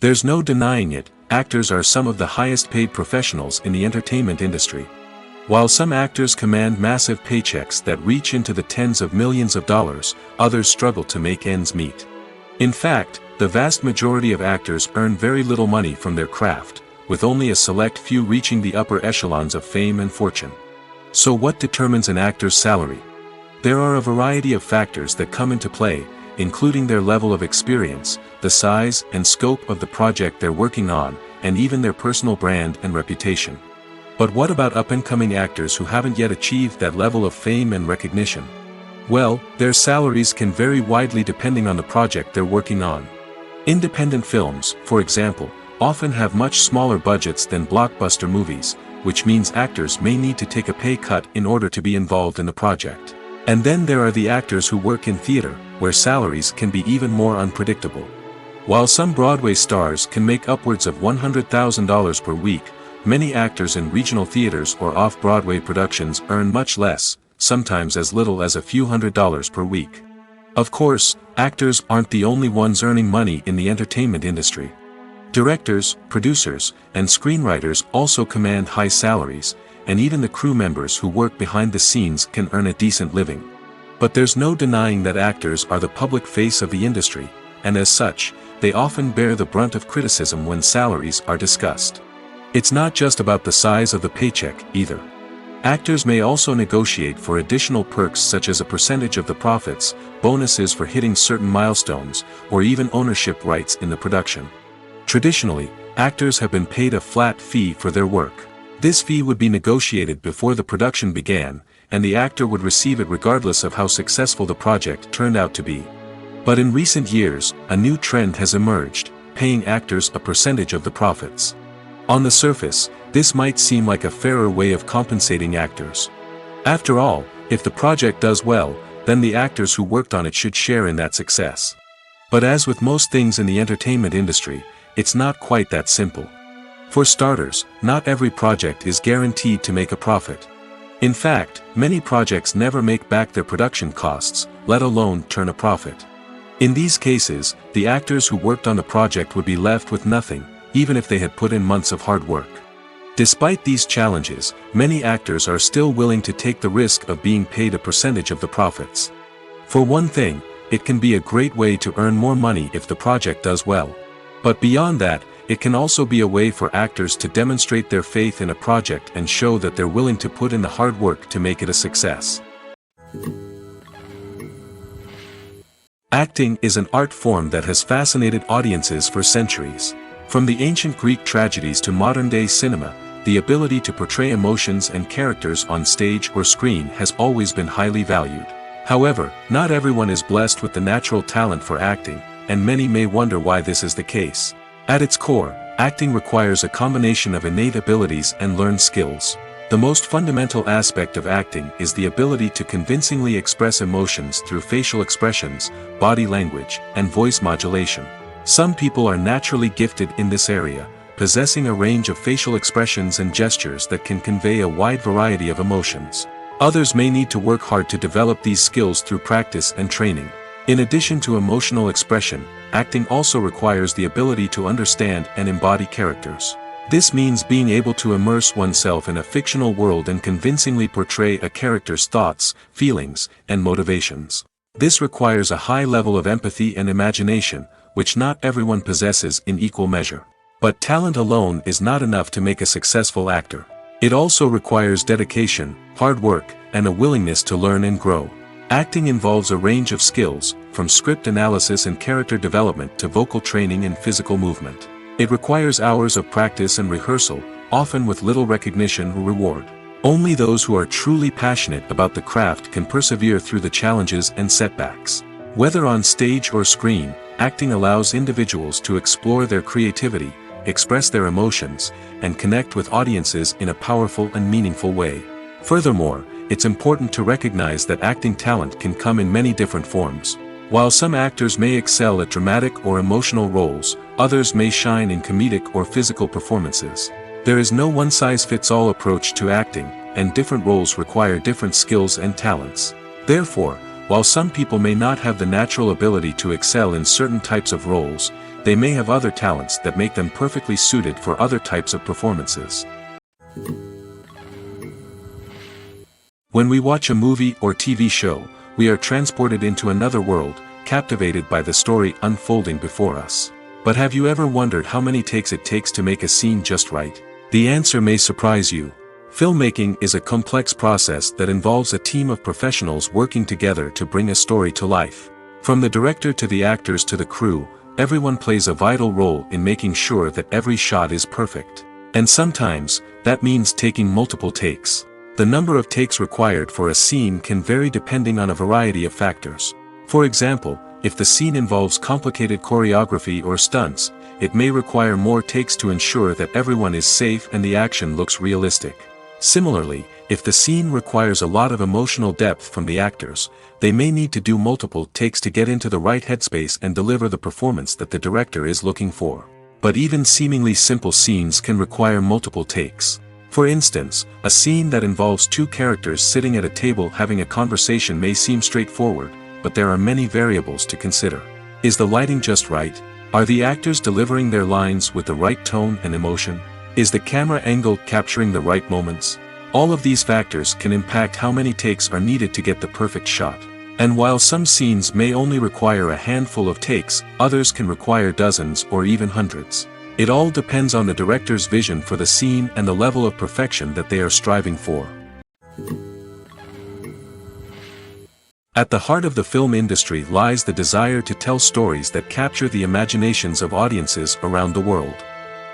There's no denying it, actors are some of the highest paid professionals in the entertainment industry. While some actors command massive paychecks that reach into the tens of millions of dollars, others struggle to make ends meet. In fact, the vast majority of actors earn very little money from their craft, with only a select few reaching the upper echelons of fame and fortune. So what determines an actor's salary? There are a variety of factors that come into play, including their level of experience, the size and scope of the project they're working on, and even their personal brand and reputation. But what about up-and-coming actors who haven't yet achieved that level of fame and recognition? Well, their salaries can vary widely depending on the project they're working on. Independent films, for example, often have much smaller budgets than blockbuster movies, which means actors may need to take a pay cut in order to be involved in the project. And then there are the actors who work in theater, where salaries can be even more unpredictable. While some Broadway stars can make upwards of $100,000 per week, many actors in regional theaters or off-Broadway productions earn much less, sometimes as little as a few $100s per week. Of course, actors aren't the only ones earning money in the entertainment industry. Directors, producers, and screenwriters also command high salaries, and even the crew members who work behind the scenes can earn a decent living. But there's no denying that actors are the public face of the industry, and as such, they often bear the brunt of criticism when salaries are discussed. It's not just about the size of the paycheck, either. Actors may also negotiate for additional perks such as a percentage of the profits, bonuses for hitting certain milestones, or even ownership rights in the production. Traditionally, actors have been paid a flat fee for their work. This fee would be negotiated before the production began, and the actor would receive it regardless of how successful the project turned out to be. But in recent years, a new trend has emerged, paying actors a percentage of the profits. On the surface, this might seem like a fairer way of compensating actors. After all, if the project does well, then the actors who worked on it should share in that success. But as with most things in the entertainment industry, it's not quite that simple. For starters, not every project is guaranteed to make a profit. In fact, many projects never make back their production costs, let alone turn a profit. In these cases, the actors who worked on the project would be left with nothing, even if they had put in months of hard work. Despite these challenges, many actors are still willing to take the risk of being paid a percentage of the profits. For one thing, it can be a great way to earn more money if the project does well. But beyond that, it can also be a way for actors to demonstrate their faith in a project and show that they're willing to put in the hard work to make it a success. Acting is an art form that has fascinated audiences for centuries. From the ancient Greek tragedies to modern-day cinema, the ability to portray emotions and characters on stage or screen has always been highly valued. However, not everyone is blessed with the natural talent for acting, and many may wonder why this is the case. At its core, acting requires a combination of innate abilities and learned skills. The most fundamental aspect of acting is the ability to convincingly express emotions through facial expressions, body language, and voice modulation. Some people are naturally gifted in this area, possessing a range of facial expressions and gestures that can convey a wide variety of emotions. Others may need to work hard to develop these skills through practice and training. In addition to emotional expression, acting also requires the ability to understand and embody characters. This means being able to immerse oneself in a fictional world and convincingly portray a character's thoughts, feelings, and motivations. This requires a high level of empathy and imagination, which not everyone possesses in equal measure. But talent alone is not enough to make a successful actor. It also requires dedication, hard work, and a willingness to learn and grow. Acting involves a range of skills, from script analysis and character development to vocal training and physical movement. It requires hours of practice and rehearsal, often with little recognition or reward. Only those who are truly passionate about the craft can persevere through the challenges and setbacks. Whether on stage or screen, acting allows individuals to explore their creativity, express their emotions, and connect with audiences in a powerful and meaningful way. Furthermore, it's important to recognize that acting talent can come in many different forms. While some actors may excel at dramatic or emotional roles, others may shine in comedic or physical performances. There is no one-size-fits-all approach to acting, and different roles require different skills and talents. Therefore, while some people may not have the natural ability to excel in certain types of roles, they may have other talents that make them perfectly suited for other types of performances. When we watch a movie or TV show, we are transported into another world, captivated by the story unfolding before us. But have you ever wondered how many takes it takes to make a scene just right? The answer may surprise you. Filmmaking is a complex process that involves a team of professionals working together to bring a story to life. From the director to the actors to the crew, everyone plays a vital role in making sure that every shot is perfect. And sometimes, that means taking multiple takes. The number of takes required for a scene can vary depending on a variety of factors. For example, if the scene involves complicated choreography or stunts, it may require more takes to ensure that everyone is safe and the action looks realistic. Similarly, if the scene requires a lot of emotional depth from the actors, they may need to do multiple takes to get into the right headspace and deliver the performance that the director is looking for. But even seemingly simple scenes can require multiple takes. For instance, a scene that involves two characters sitting at a table having a conversation may seem straightforward, but there are many variables to consider. Is the lighting just right? Are the actors delivering their lines with the right tone and emotion? Is the camera angle capturing the right moments? All of these factors can impact how many takes are needed to get the perfect shot. And while some scenes may only require a handful of takes, others can require dozens or even hundreds. It all depends on the director's vision for the scene and the level of perfection that they are striving for. At the heart of the film industry lies the desire to tell stories that capture the imaginations of audiences around the world.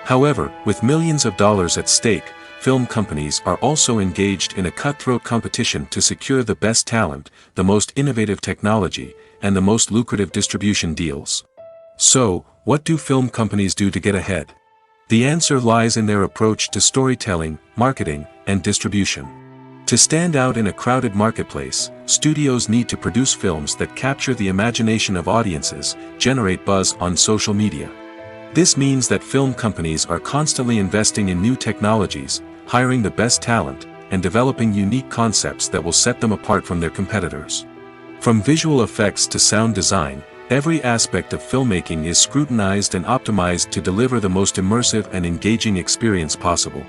However, with millions of dollars at stake, film companies are also engaged in a cutthroat competition to secure the best talent, the most innovative technology, and the most lucrative distribution deals. So, what do film companies do to get ahead? The answer lies in their approach to storytelling, marketing, and distribution. To stand out in a crowded marketplace, studios need to produce films that capture the imagination of audiences, generate buzz on social media. This means that film companies are constantly investing in new technologies, hiring the best talent, and developing unique concepts that will set them apart from their competitors. From visual effects to sound design, every aspect of filmmaking is scrutinized and optimized to deliver the most immersive and engaging experience possible.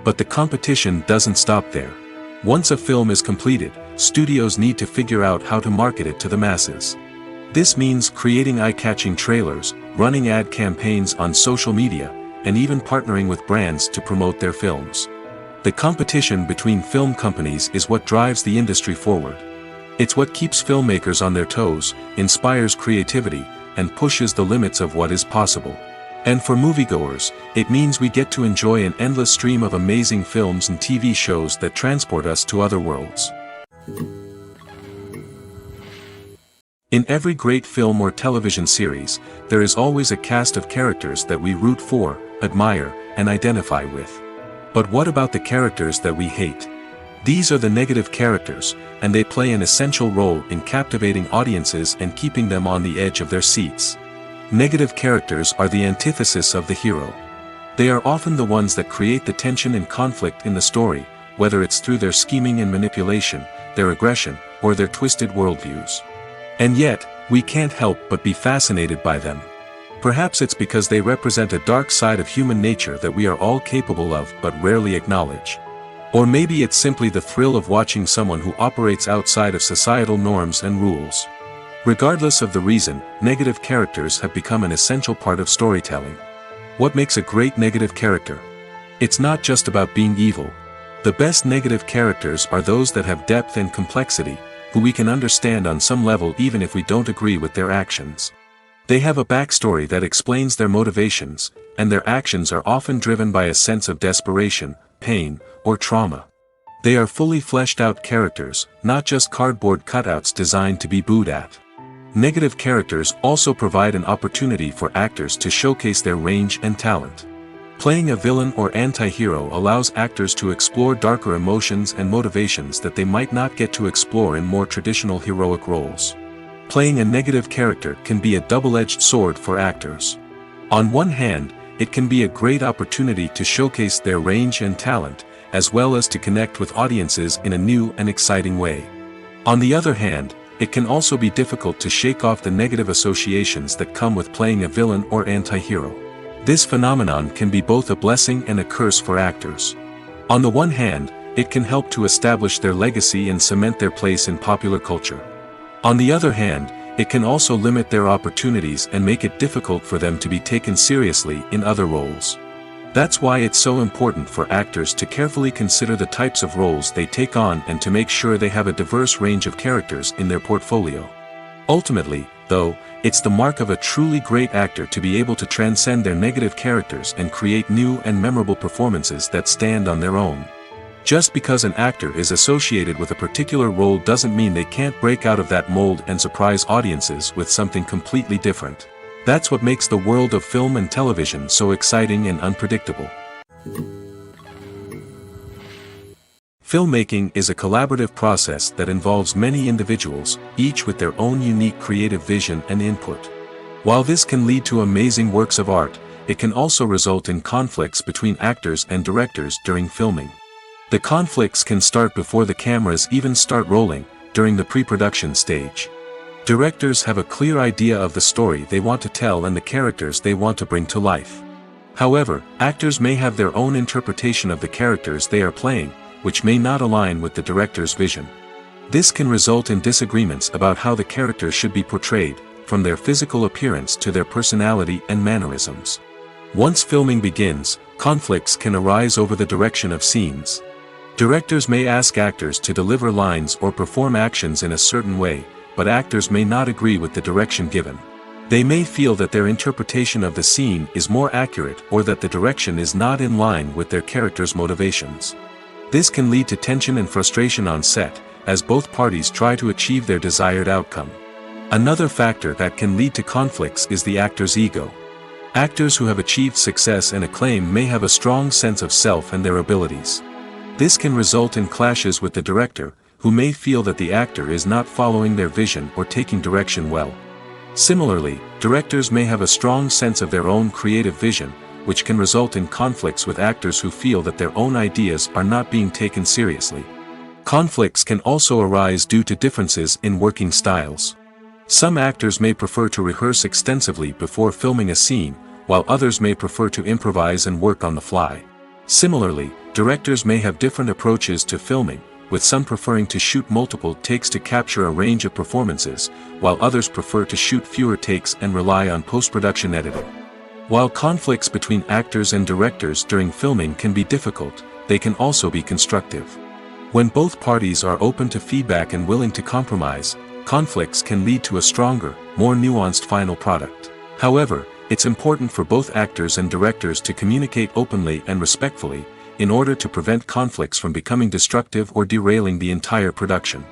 But the competition doesn't stop there. Once a film is completed, studios need to figure out how to market it to the masses. This means creating eye-catching trailers, running ad campaigns on social media, and even partnering with brands to promote their films. The competition between film companies is what drives the industry forward. It's what keeps filmmakers on their toes, inspires creativity, and pushes the limits of what is possible. And for moviegoers, it means we get to enjoy an endless stream of amazing films and TV shows that transport us to other worlds. In every great film or television series, there is always a cast of characters that we root for, admire, and identify with. But what about the characters that we hate? These are the negative characters, and they play an essential role in captivating audiences and keeping them on the edge of their seats. Negative characters are the antithesis of the hero. They are often the ones that create the tension and conflict in the story, whether it's through their scheming and manipulation, their aggression, or their twisted worldviews. And yet, we can't help but be fascinated by them. Perhaps it's because they represent a dark side of human nature that we are all capable of but rarely acknowledge. Or maybe it's simply the thrill of watching someone who operates outside of societal norms and rules. Regardless of the reason, negative characters have become an essential part of storytelling. What makes a great negative character? It's not just about being evil. The best negative characters are those that have depth and complexity, who we can understand on some level even if we don't agree with their actions. They have a backstory that explains their motivations, and their actions are often driven by a sense of desperation, pain, or trauma. They are fully fleshed out characters, not just cardboard cutouts designed to be booed at. Negative characters also provide an opportunity for actors to showcase their range and talent. Playing a villain or anti-hero allows actors to explore darker emotions and motivations that they might not get to explore in more traditional heroic roles. Playing a negative character can be a double-edged sword for actors. On one hand, it can be a great opportunity to showcase their range and talent, as well as to connect with audiences in a new and exciting way. On the other hand, it can also be difficult to shake off the negative associations that come with playing a villain or anti-hero. This phenomenon can be both a blessing and a curse for actors. On the one hand, it can help to establish their legacy and cement their place in popular culture. On the other hand, it can also limit their opportunities and make it difficult for them to be taken seriously in other roles. That's why it's so important for actors to carefully consider the types of roles they take on and to make sure they have a diverse range of characters in their portfolio. Ultimately, though, it's the mark of a truly great actor to be able to transcend their negative characters and create new and memorable performances that stand on their own. Just because an actor is associated with a particular role doesn't mean they can't break out of that mold and surprise audiences with something completely different. That's what makes the world of film and television so exciting and unpredictable. Filmmaking is a collaborative process that involves many individuals, each with their own unique creative vision and input. While this can lead to amazing works of art, it can also result in conflicts between actors and directors during filming. The conflicts can start before the cameras even start rolling, during the pre-production stage. Directors have a clear idea of the story they want to tell and the characters they want to bring to life. However, actors may have their own interpretation of the characters they are playing, which may not align with the director's vision. This can result in disagreements about how the characters should be portrayed, from their physical appearance to their personality and mannerisms. Once filming begins, conflicts can arise over the direction of scenes. Directors may ask actors to deliver lines or perform actions in a certain way, but actors may not agree with the direction given. They may feel that their interpretation of the scene is more accurate or that the direction is not in line with their character's motivations. This can lead to tension and frustration on set, as both parties try to achieve their desired outcome. Another factor that can lead to conflicts is the actor's ego. Actors who have achieved success and acclaim may have a strong sense of self and their abilities. This can result in clashes with the director, who may feel that the actor is not following their vision or taking direction well. Similarly, directors may have a strong sense of their own creative vision, which can result in conflicts with actors who feel that their own ideas are not being taken seriously. Conflicts can also arise due to differences in working styles. Some actors may prefer to rehearse extensively before filming a scene, while others may prefer to improvise and work on the fly. Similarly, directors may have different approaches to filming, with some preferring to shoot multiple takes to capture a range of performances, while others prefer to shoot fewer takes and rely on post-production editing. While conflicts between actors and directors during filming can be difficult, they can also be constructive. When both parties are open to feedback and willing to compromise, conflicts can lead to a stronger, more nuanced final product. However, it's important for both actors and directors to communicate openly and respectfully, in order to prevent conflicts from becoming destructive or derailing the entire production.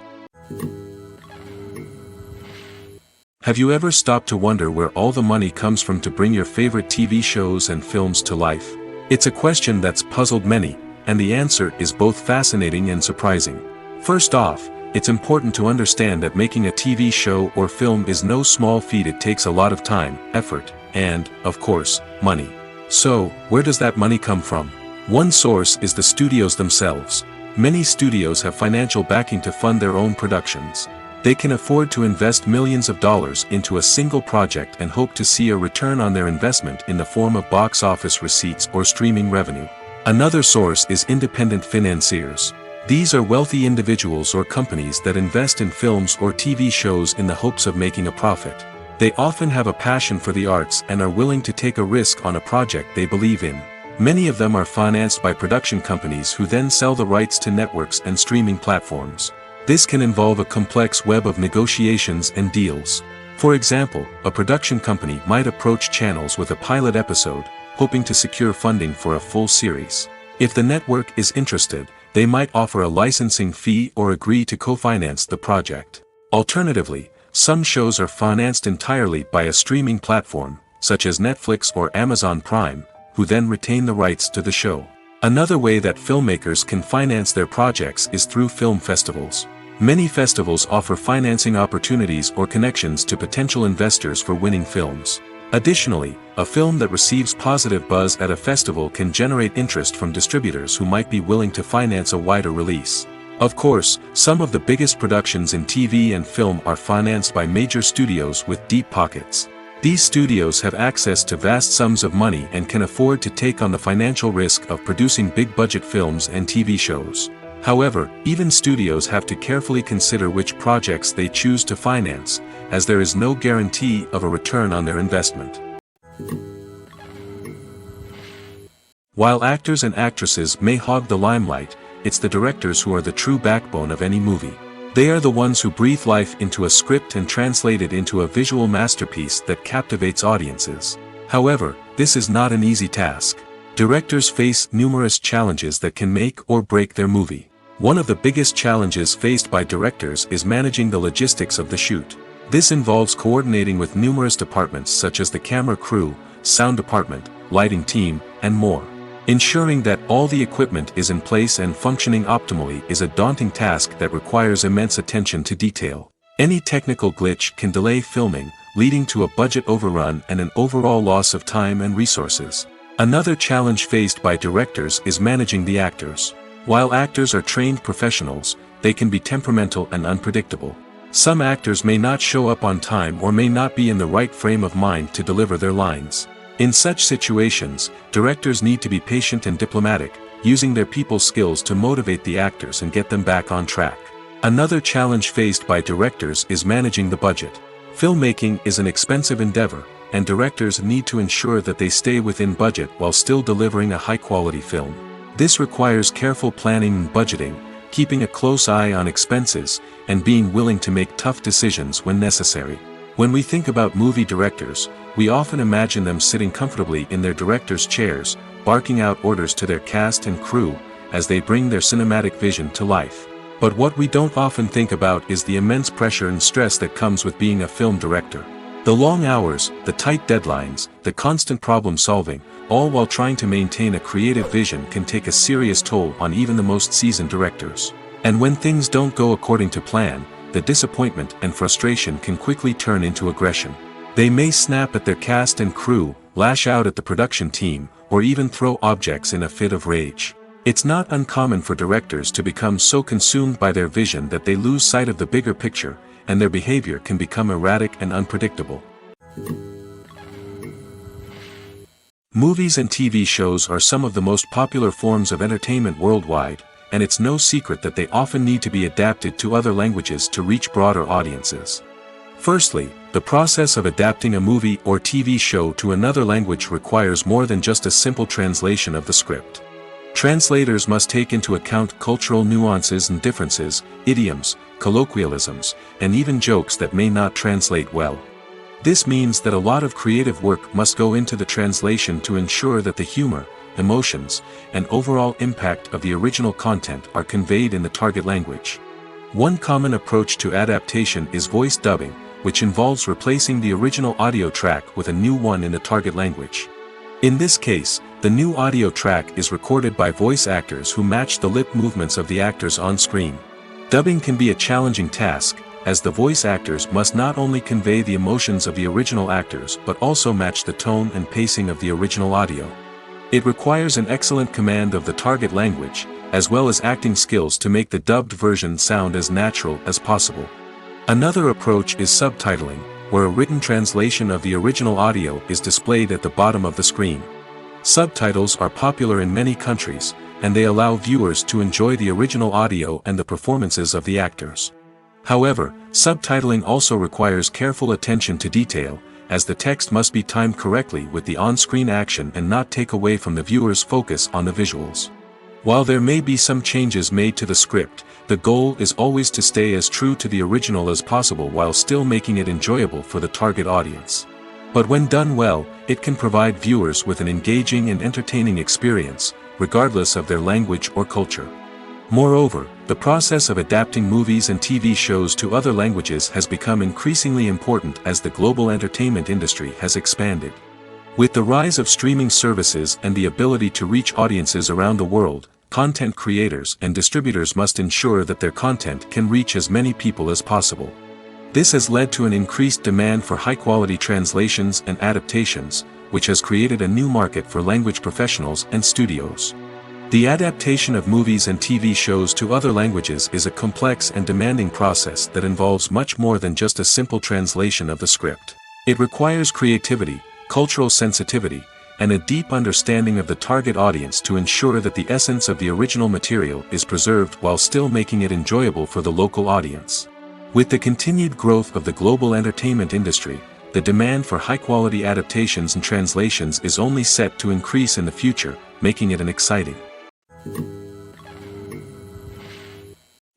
Have you ever stopped to wonder where all the money comes from to bring your favorite TV shows and films to life? It's a question that's puzzled many, and the answer is both fascinating and surprising. First off, it's important to understand that making a TV show or film is no small feat. It takes a lot of time, effort, and, of course, money. So, where does that money come from? One source is the studios themselves. Many studios have financial backing to fund their own productions. They can afford to invest millions of dollars into a single project and hope to see a return on their investment in the form of box office receipts or streaming revenue. Another source is independent financiers. These are wealthy individuals or companies that invest in films or TV shows in the hopes of making a profit. They often have a passion for the arts and are willing to take a risk on a project they believe in. Many of them are financed by production companies who then sell the rights to networks and streaming platforms. This can involve a complex web of negotiations and deals. For example, a production company might approach channels with a pilot episode, hoping to secure funding for a full series. If the network is interested, they might offer a licensing fee or agree to co-finance the project. Alternatively, some shows are financed entirely by a streaming platform, such as Netflix or Amazon Prime, who then retain the rights to the show. Another way that filmmakers can finance their projects is through film festivals. Many festivals offer financing opportunities or connections to potential investors for winning films. Additionally, a film that receives positive buzz at a festival can generate interest from distributors who might be willing to finance a wider release. Of course, some of the biggest productions in TV and film are financed by major studios with deep pockets. These studios have access to vast sums of money and can afford to take on the financial risk of producing big-budget films and TV shows. However, even studios have to carefully consider which projects they choose to finance, as there is no guarantee of a return on their investment. While actors and actresses may hog the limelight, it's the directors who are the true backbone of any movie. They are the ones who breathe life into a script and translate it into a visual masterpiece that captivates audiences. However, this is not an easy task. Directors face numerous challenges that can make or break their movie. One of the biggest challenges faced by directors is managing the logistics of the shoot. This involves coordinating with numerous departments such as the camera crew, sound department, lighting team, and more. Ensuring that all the equipment is in place and functioning optimally is a daunting task that requires immense attention to detail. Any technical glitch can delay filming, leading to a budget overrun and an overall loss of time and resources. Another challenge faced by directors is managing the actors. While actors are trained professionals, they can be temperamental and unpredictable. Some actors may not show up on time or may not be in the right frame of mind to deliver their lines. In such situations, directors need to be patient and diplomatic, using their people skills to motivate the actors and get them back on track. Another challenge faced by directors is managing the budget. Filmmaking is an expensive endeavor, and directors need to ensure that they stay within budget while still delivering a high-quality film. This requires careful planning and budgeting, keeping a close eye on expenses, and being willing to make tough decisions when necessary. When we think about movie directors, we often imagine them sitting comfortably in their director's chairs, barking out orders to their cast and crew, as they bring their cinematic vision to life. But what we don't often think about is the immense pressure and stress that comes with being a film director. The long hours, the tight deadlines, the constant problem solving, all while trying to maintain a creative vision can take a serious toll on even the most seasoned directors. And when things don't go according to plan, the disappointment and frustration can quickly turn into aggression. They may snap at their cast and crew, lash out at the production team, or even throw objects in a fit of rage. It's not uncommon for directors to become so consumed by their vision that they lose sight of the bigger picture, and their behavior can become erratic and unpredictable. Movies and TV shows are some of the most popular forms of entertainment worldwide, and it's no secret that they often need to be adapted to other languages to reach broader audiences. Firstly, the process of adapting a movie or TV show to another language requires more than just a simple translation of the script. Translators must take into account cultural nuances and differences, idioms, colloquialisms, and even jokes that may not translate well. This means that a lot of creative work must go into the translation to ensure that the humor, emotions, and overall impact of the original content are conveyed in the target language. One common approach to adaptation is voice dubbing, which involves replacing the original audio track with a new one in the target language. In this case, the new audio track is recorded by voice actors who match the lip movements of the actors on screen. Dubbing can be a challenging task, as the voice actors must not only convey the emotions of the original actors but also match the tone and pacing of the original audio. It requires an excellent command of the target language, as well as acting skills to make the dubbed version sound as natural as possible. Another approach is subtitling, where a written translation of the original audio is displayed at the bottom of the screen. Subtitles are popular in many countries, and they allow viewers to enjoy the original audio and the performances of the actors. However, subtitling also requires careful attention to detail, as the text must be timed correctly with the on-screen action and not take away from the viewer's focus on the visuals. While there may be some changes made to the script, the goal is always to stay as true to the original as possible while still making it enjoyable for the target audience. But when done well, it can provide viewers with an engaging and entertaining experience, regardless of their language or culture. Moreover, the process of adapting movies and TV shows to other languages has become increasingly important as the global entertainment industry has expanded. With the rise of streaming services and the ability to reach audiences around the world, content creators and distributors must ensure that their content can reach as many people as possible. This has led to an increased demand for high-quality translations and adaptations, which has created a new market for language professionals and studios. The adaptation of movies and TV shows to other languages is a complex and demanding process that involves much more than just a simple translation of the script. It requires creativity, cultural sensitivity, and a deep understanding of the target audience to ensure that the essence of the original material is preserved while still making it enjoyable for the local audience. With the continued growth of the global entertainment industry, the demand for high-quality adaptations and translations is only set to increase in the future, making it an exciting.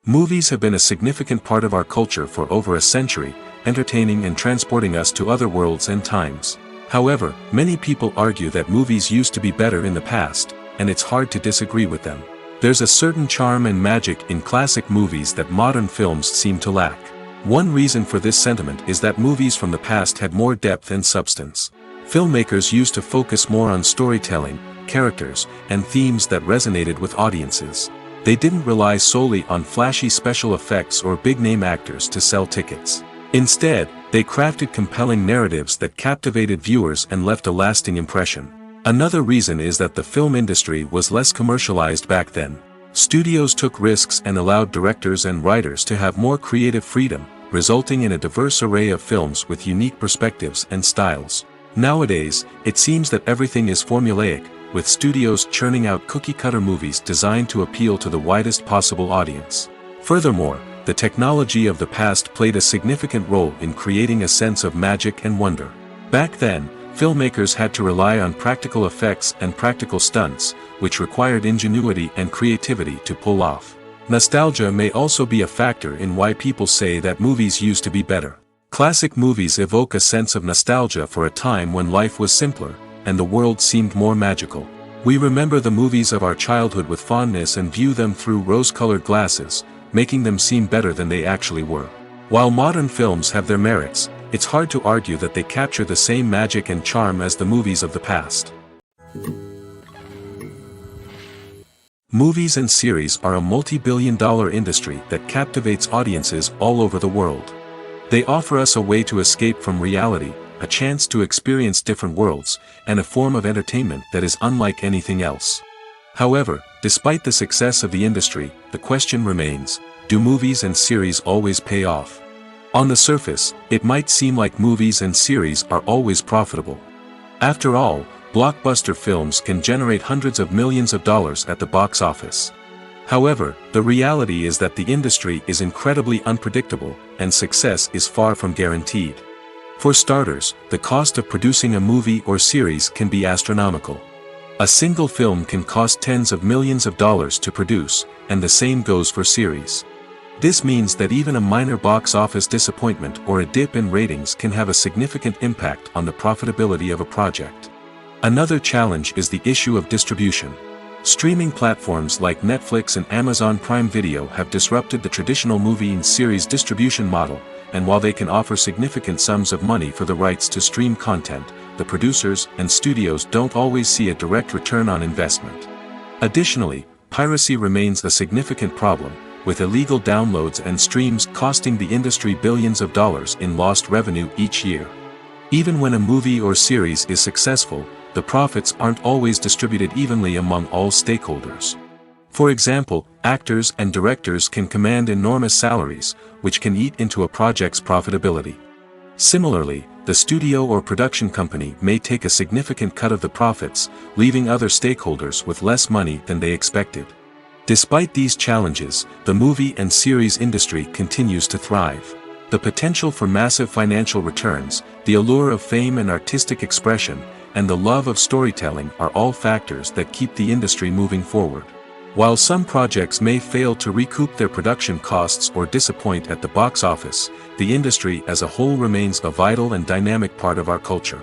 Movies have been a significant part of our culture for over a century, entertaining and transporting us to other worlds and times. However, many people argue that movies used to be better in the past, and it's hard to disagree with them. There's a certain charm and magic in classic movies that modern films seem to lack. One reason for this sentiment is that movies from the past had more depth and substance. Filmmakers used to focus more on storytelling, characters, and themes that resonated with audiences. They didn't rely solely on flashy special effects or big-name actors to sell tickets. Instead, they crafted compelling narratives that captivated viewers and left a lasting impression. Another reason is that the film industry was less commercialized back then. Studios took risks and allowed directors and writers to have more creative freedom, resulting in a diverse array of films with unique perspectives and styles. Nowadays, it seems that everything is formulaic, with studios churning out cookie-cutter movies designed to appeal to the widest possible audience. Furthermore, the technology of the past played a significant role in creating a sense of magic and wonder. Back then, filmmakers had to rely on practical effects and practical stunts, which required ingenuity and creativity to pull off. Nostalgia may also be a factor in why people say that movies used to be better. Classic movies evoke a sense of nostalgia for a time when life was simpler, and the world seemed more magical. We remember the movies of our childhood with fondness and view them through rose-colored glasses, making them seem better than they actually were. While modern films have their merits, it's hard to argue that they capture the same magic and charm as the movies of the past. Movies and series are a multi-billion-dollar industry that captivates audiences all over the world. They offer us a way to escape from reality, a chance to experience different worlds, and a form of entertainment that is unlike anything else. However, despite the success of the industry, the question remains, do movies and series always pay off? On the surface, it might seem like movies and series are always profitable. After all, blockbuster films can generate hundreds of millions of dollars at the box office. However, the reality is that the industry is incredibly unpredictable, and success is far from guaranteed. For starters, the cost of producing a movie or series can be astronomical. A single film can cost tens of millions of dollars to produce, and the same goes for series. This means that even a minor box office disappointment or a dip in ratings can have a significant impact on the profitability of a project. Another challenge is the issue of distribution. Streaming platforms like Netflix and Amazon Prime Video have disrupted the traditional movie and series distribution model, and while they can offer significant sums of money for the rights to stream content, the producers and studios don't always see a direct return on investment. Additionally, piracy remains a significant problem, with illegal downloads and streams costing the industry billions of dollars in lost revenue each year. Even when a movie or series is successful, the profits aren't always distributed evenly among all stakeholders. For example, actors and directors can command enormous salaries, which can eat into a project's profitability. Similarly, the studio or production company may take a significant cut of the profits, leaving other stakeholders with less money than they expected. Despite these challenges, the movie and series industry continues to thrive. The potential for massive financial returns, the allure of fame and artistic expression, and the love of storytelling are all factors that keep the industry moving forward. While some projects may fail to recoup their production costs or disappoint at the box office, the industry as a whole remains a vital and dynamic part of our culture.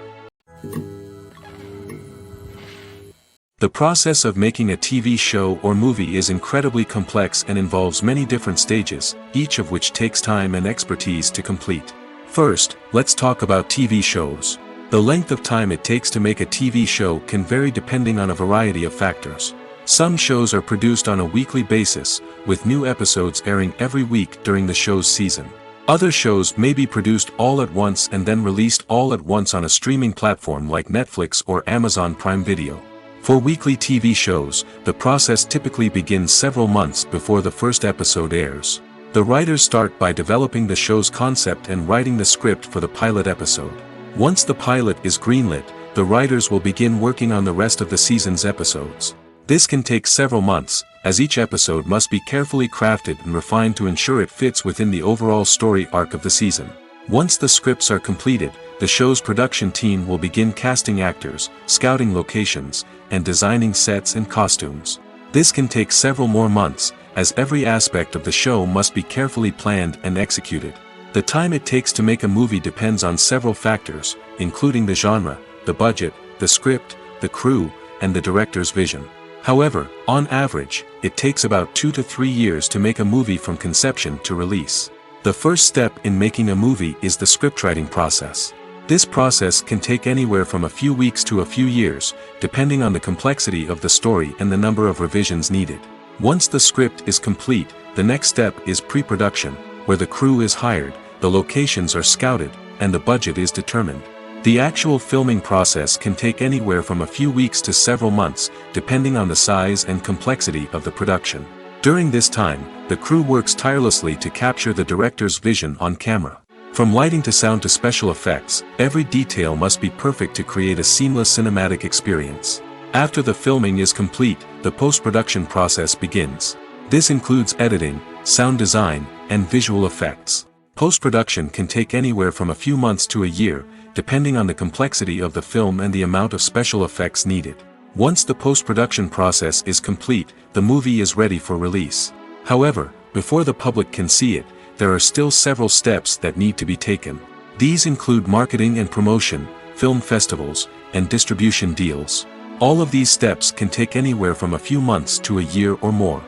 The process of making a TV show or movie is incredibly complex and involves many different stages, each of which takes time and expertise to complete. First, let's talk about TV shows. The length of time it takes to make a TV show can vary depending on a variety of factors. Some shows are produced on a weekly basis, with new episodes airing every week during the show's season. Other shows may be produced all at once and then released all at once on a streaming platform like Netflix or Amazon Prime Video. For weekly TV shows, the process typically begins several months before the first episode airs. The writers start by developing the show's concept and writing the script for the pilot episode. Once the pilot is greenlit, the writers will begin working on the rest of the season's episodes. This can take several months, as each episode must be carefully crafted and refined to ensure it fits within the overall story arc of the season. Once the scripts are completed, the show's production team will begin casting actors, scouting locations, and designing sets and costumes. This can take several more months, as every aspect of the show must be carefully planned and executed. The time it takes to make a movie depends on several factors, including the genre, the budget, the script, the crew, and the director's vision. However, on average, it takes about 2 to 3 years to make a movie from conception to release. The first step in making a movie is the scriptwriting process. This process can take anywhere from a few weeks to a few years, depending on the complexity of the story and the number of revisions needed. Once the script is complete, the next step is pre-production, where the crew is hired, the locations are scouted, and the budget is determined. The actual filming process can take anywhere from a few weeks to several months, depending on the size and complexity of the production. During this time, the crew works tirelessly to capture the director's vision on camera. From lighting to sound to special effects, every detail must be perfect to create a seamless cinematic experience. After the filming is complete, the post-production process begins. This includes editing, sound design, and visual effects. Post-production can take anywhere from a few months to a year, depending on the complexity of the film and the amount of special effects needed. Once the post-production process is complete, the movie is ready for release. However, before the public can see it, there are still several steps that need to be taken. These include marketing and promotion, film festivals, and distribution deals. All of these steps can take anywhere from a few months to a year or more.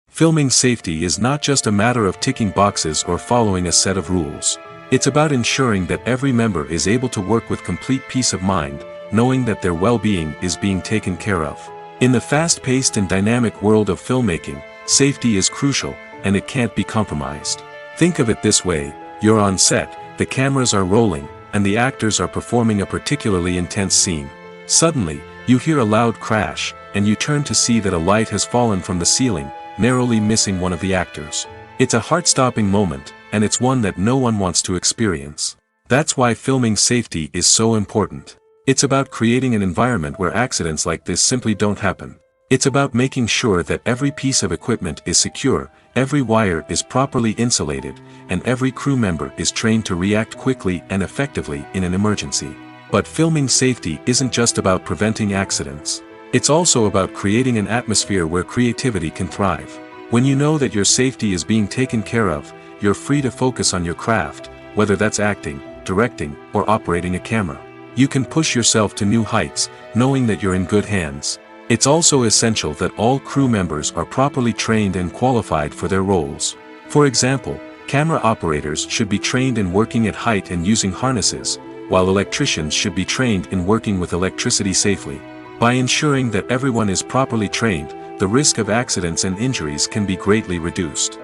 Filming safety is not just a matter of ticking boxes or following a set of rules. It's about ensuring that every member is able to work with complete peace of mind, knowing that their well-being is being taken care of. In the fast-paced and dynamic world of filmmaking, safety is crucial, and it can't be compromised. Think of it this way: you're on set, the cameras are rolling, and the actors are performing a particularly intense scene. Suddenly, you hear a loud crash, and you turn to see that a light has fallen from the ceiling, narrowly missing one of the actors. It's a heart-stopping moment, and it's one that no one wants to experience. That's why filming safety is so important. It's about creating an environment where accidents like this simply don't happen. It's about making sure that every piece of equipment is secure, every wire is properly insulated, and every crew member is trained to react quickly and effectively in an emergency. But filming safety isn't just about preventing accidents. It's also about creating an atmosphere where creativity can thrive. When you know that your safety is being taken care of, you're free to focus on your craft, whether that's acting, directing, or operating a camera. You can push yourself to new heights, knowing that you're in good hands. It's also essential that all crew members are properly trained and qualified for their roles. For example, camera operators should be trained in working at height and using harnesses, while electricians should be trained in working with electricity safely. By ensuring that everyone is properly trained, the risk of accidents and injuries can be greatly reduced.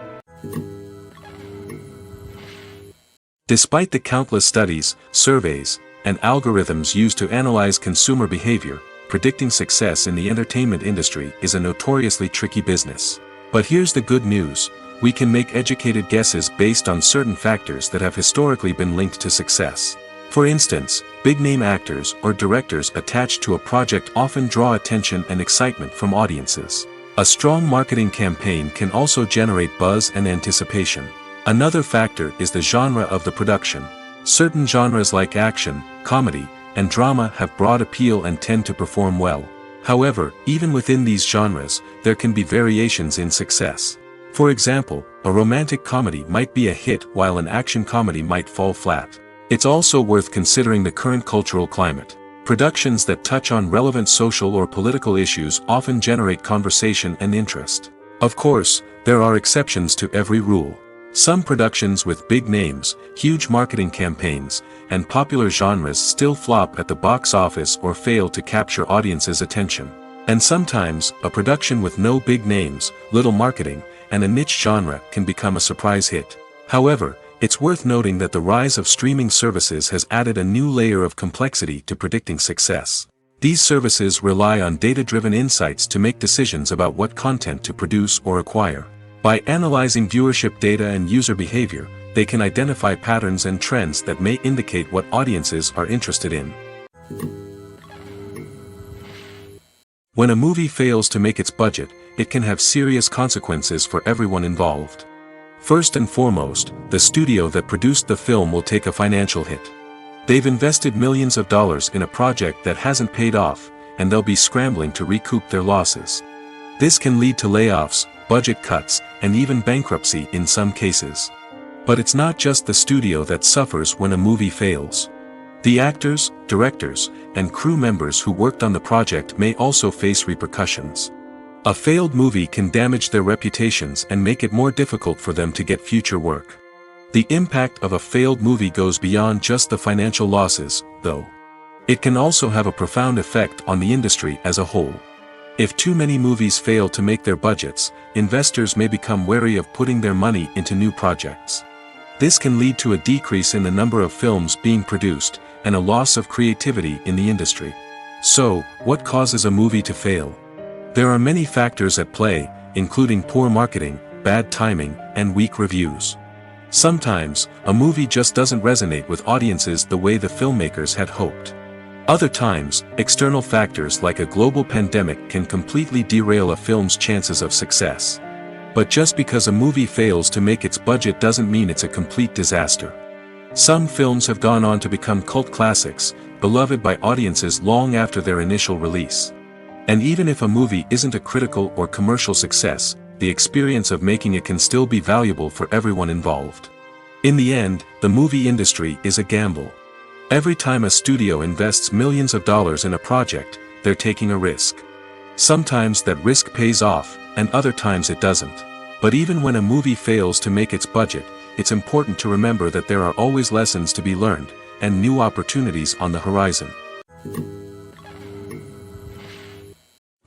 Despite the countless studies, surveys, and algorithms used to analyze consumer behavior, predicting success in the entertainment industry is a notoriously tricky business. But here's the good news: we can make educated guesses based on certain factors that have historically been linked to success. For instance, big-name actors or directors attached to a project often draw attention and excitement from audiences. A strong marketing campaign can also generate buzz and anticipation. Another factor is the genre of the production. Certain genres like action, comedy, and drama have broad appeal and tend to perform well. However, even within these genres, there can be variations in success. For example, a romantic comedy might be a hit while an action comedy might fall flat. It's also worth considering the current cultural climate. Productions that touch on relevant social or political issues often generate conversation and interest. Of course, there are exceptions to every rule. Some productions with big names, huge marketing campaigns, and popular genres still flop at the box office or fail to capture audiences' attention. And sometimes, a production with no big names, little marketing, and a niche genre can become a surprise hit. However, it's worth noting that the rise of streaming services has added a new layer of complexity to predicting success. These services rely on data-driven insights to make decisions about what content to produce or acquire. By analyzing viewership data and user behavior, they can identify patterns and trends that may indicate what audiences are interested in. When a movie fails to make its budget, it can have serious consequences for everyone involved. First and foremost, the studio that produced the film will take a financial hit. They've invested millions of dollars in a project that hasn't paid off, and they'll be scrambling to recoup their losses. This can lead to layoffs, budget cuts, and even bankruptcy in some cases. But it's not just the studio that suffers when a movie fails. The actors, directors, and crew members who worked on the project may also face repercussions. A failed movie can damage their reputations and make it more difficult for them to get future work. The impact of a failed movie goes beyond just the financial losses, though. It can also have a profound effect on the industry as a whole. If too many movies fail to make their budgets, investors may become wary of putting their money into new projects. This can lead to a decrease in the number of films being produced, and a loss of creativity in the industry. So, what causes a movie to fail? There are many factors at play, including poor marketing, bad timing, and weak reviews. Sometimes, a movie just doesn't resonate with audiences the way the filmmakers had hoped. Other times, external factors like a global pandemic can completely derail a film's chances of success. But just because a movie fails to make its budget doesn't mean it's a complete disaster. Some films have gone on to become cult classics, beloved by audiences long after their initial release. And even if a movie isn't a critical or commercial success, the experience of making it can still be valuable for everyone involved. In the end, the movie industry is a gamble. Every time a studio invests millions of dollars in a project, they're taking a risk. Sometimes that risk pays off, and other times it doesn't. But even when a movie fails to make its budget, it's important to remember that there are always lessons to be learned, and new opportunities on the horizon.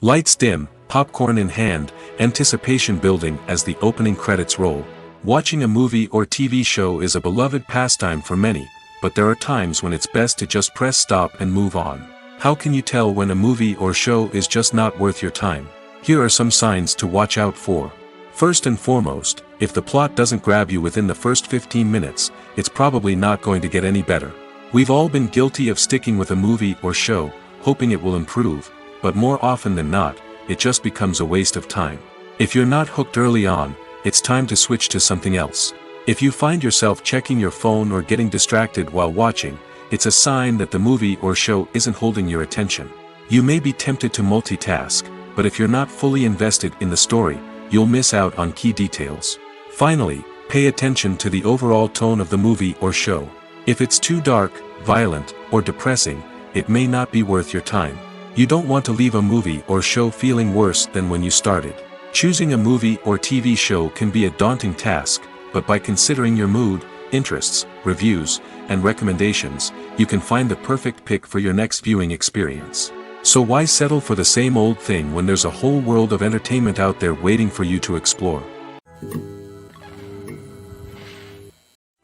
Lights dim, popcorn in hand, anticipation building as the opening credits roll. Watching a movie or TV show is a beloved pastime for many, but there are times when it's best to just press stop and move on. How can you tell when a movie or show is just not worth your time? Here are some signs to watch out for. First and foremost, if the plot doesn't grab you within the first 15 minutes, it's probably not going to get any better. We've all been guilty of sticking with a movie or show, hoping it will improve, but more often than not, it just becomes a waste of time. If you're not hooked early on, it's time to switch to something else. If you find yourself checking your phone or getting distracted while watching, it's a sign that the movie or show isn't holding your attention. You may be tempted to multitask, but if you're not fully invested in the story, you'll miss out on key details. Finally, pay attention to the overall tone of the movie or show. If it's too dark, violent, or depressing, it may not be worth your time. You don't want to leave a movie or show feeling worse than when you started. Choosing a movie or TV show can be a daunting task, but by considering your mood, interests, reviews, and recommendations, you can find the perfect pick for your next viewing experience. So why settle for the same old thing when there's a whole world of entertainment out there waiting for you to explore?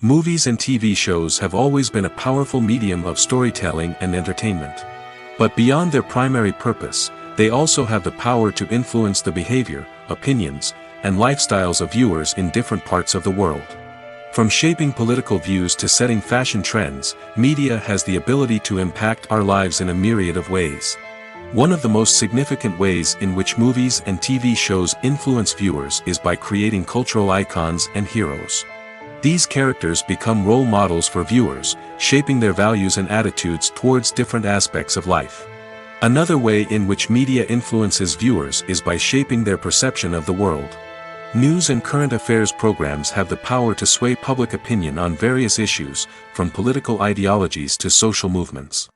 Movies and TV shows have always been a powerful medium of storytelling and entertainment. But beyond their primary purpose, they also have the power to influence the behavior, opinions, and lifestyles of viewers in different parts of the world. From shaping political views to setting fashion trends, media has the ability to impact our lives in a myriad of ways. One of the most significant ways in which movies and TV shows influence viewers is by creating cultural icons and heroes. These characters become role models for viewers, shaping their values and attitudes towards different aspects of life. Another way in which media influences viewers is by shaping their perception of the world. News and current affairs programs have the power to sway public opinion on various issues, from political ideologies to social movements.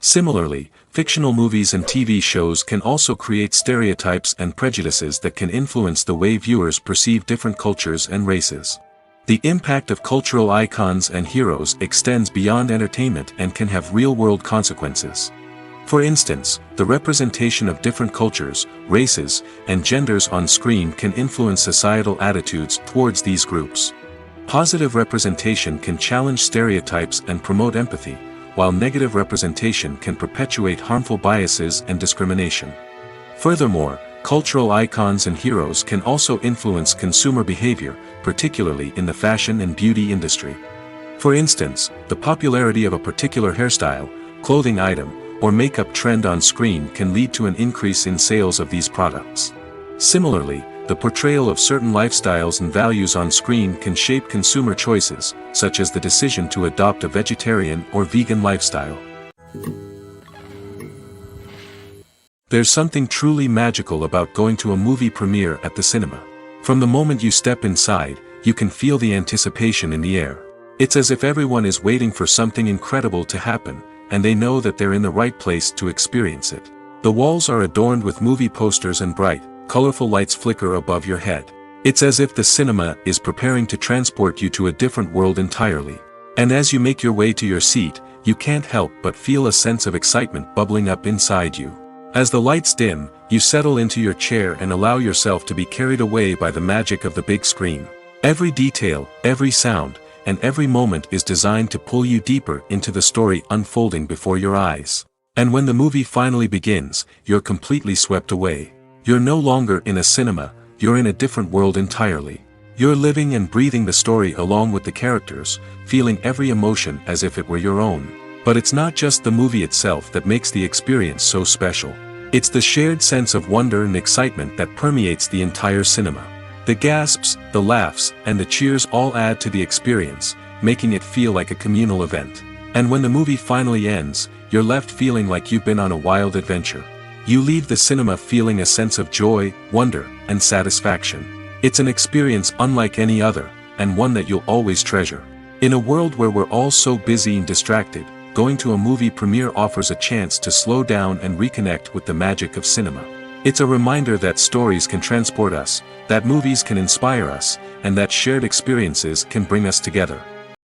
Similarly, fictional movies and TV shows can also create stereotypes and prejudices that can influence the way viewers perceive different cultures and races. The impact of cultural icons and heroes extends beyond entertainment and can have real-world consequences. For instance, the representation of different cultures, races, and genders on screen can influence societal attitudes towards these groups. Positive representation can challenge stereotypes and promote empathy, while negative representation can perpetuate harmful biases and discrimination. Furthermore, cultural icons and heroes can also influence consumer behavior, particularly in the fashion and beauty industry. For instance, the popularity of a particular hairstyle, clothing item, or makeup trend on screen can lead to an increase in sales of these products. Similarly, the portrayal of certain lifestyles and values on screen can shape consumer choices, such as the decision to adopt a vegetarian or vegan lifestyle. There's something truly magical about going to a movie premiere at the cinema. From the moment you step inside, you can feel the anticipation in the air. It's as if everyone is waiting for something incredible to happen, and they know that they're in the right place to experience it. The walls are adorned with movie posters and bright, colorful lights flicker above your head. It's as if the cinema is preparing to transport you to a different world entirely. And as you make your way to your seat, you can't help but feel a sense of excitement bubbling up inside you. As the lights dim, you settle into your chair and allow yourself to be carried away by the magic of the big screen. Every detail, every sound, and every moment is designed to pull you deeper into the story unfolding before your eyes. And when the movie finally begins, you're completely swept away. You're no longer in a cinema, you're in a different world entirely. You're living and breathing the story along with the characters, feeling every emotion as if it were your own. But it's not just the movie itself that makes the experience so special. It's the shared sense of wonder and excitement that permeates the entire cinema. The gasps, the laughs, and the cheers all add to the experience, making it feel like a communal event. And when the movie finally ends, you're left feeling like you've been on a wild adventure. You leave the cinema feeling a sense of joy, wonder, and satisfaction. It's an experience unlike any other, and one that you'll always treasure. In a world where we're all so busy and distracted, going to a movie premiere offers a chance to slow down and reconnect with the magic of cinema. It's a reminder that stories can transport us, that movies can inspire us, and that shared experiences can bring us together.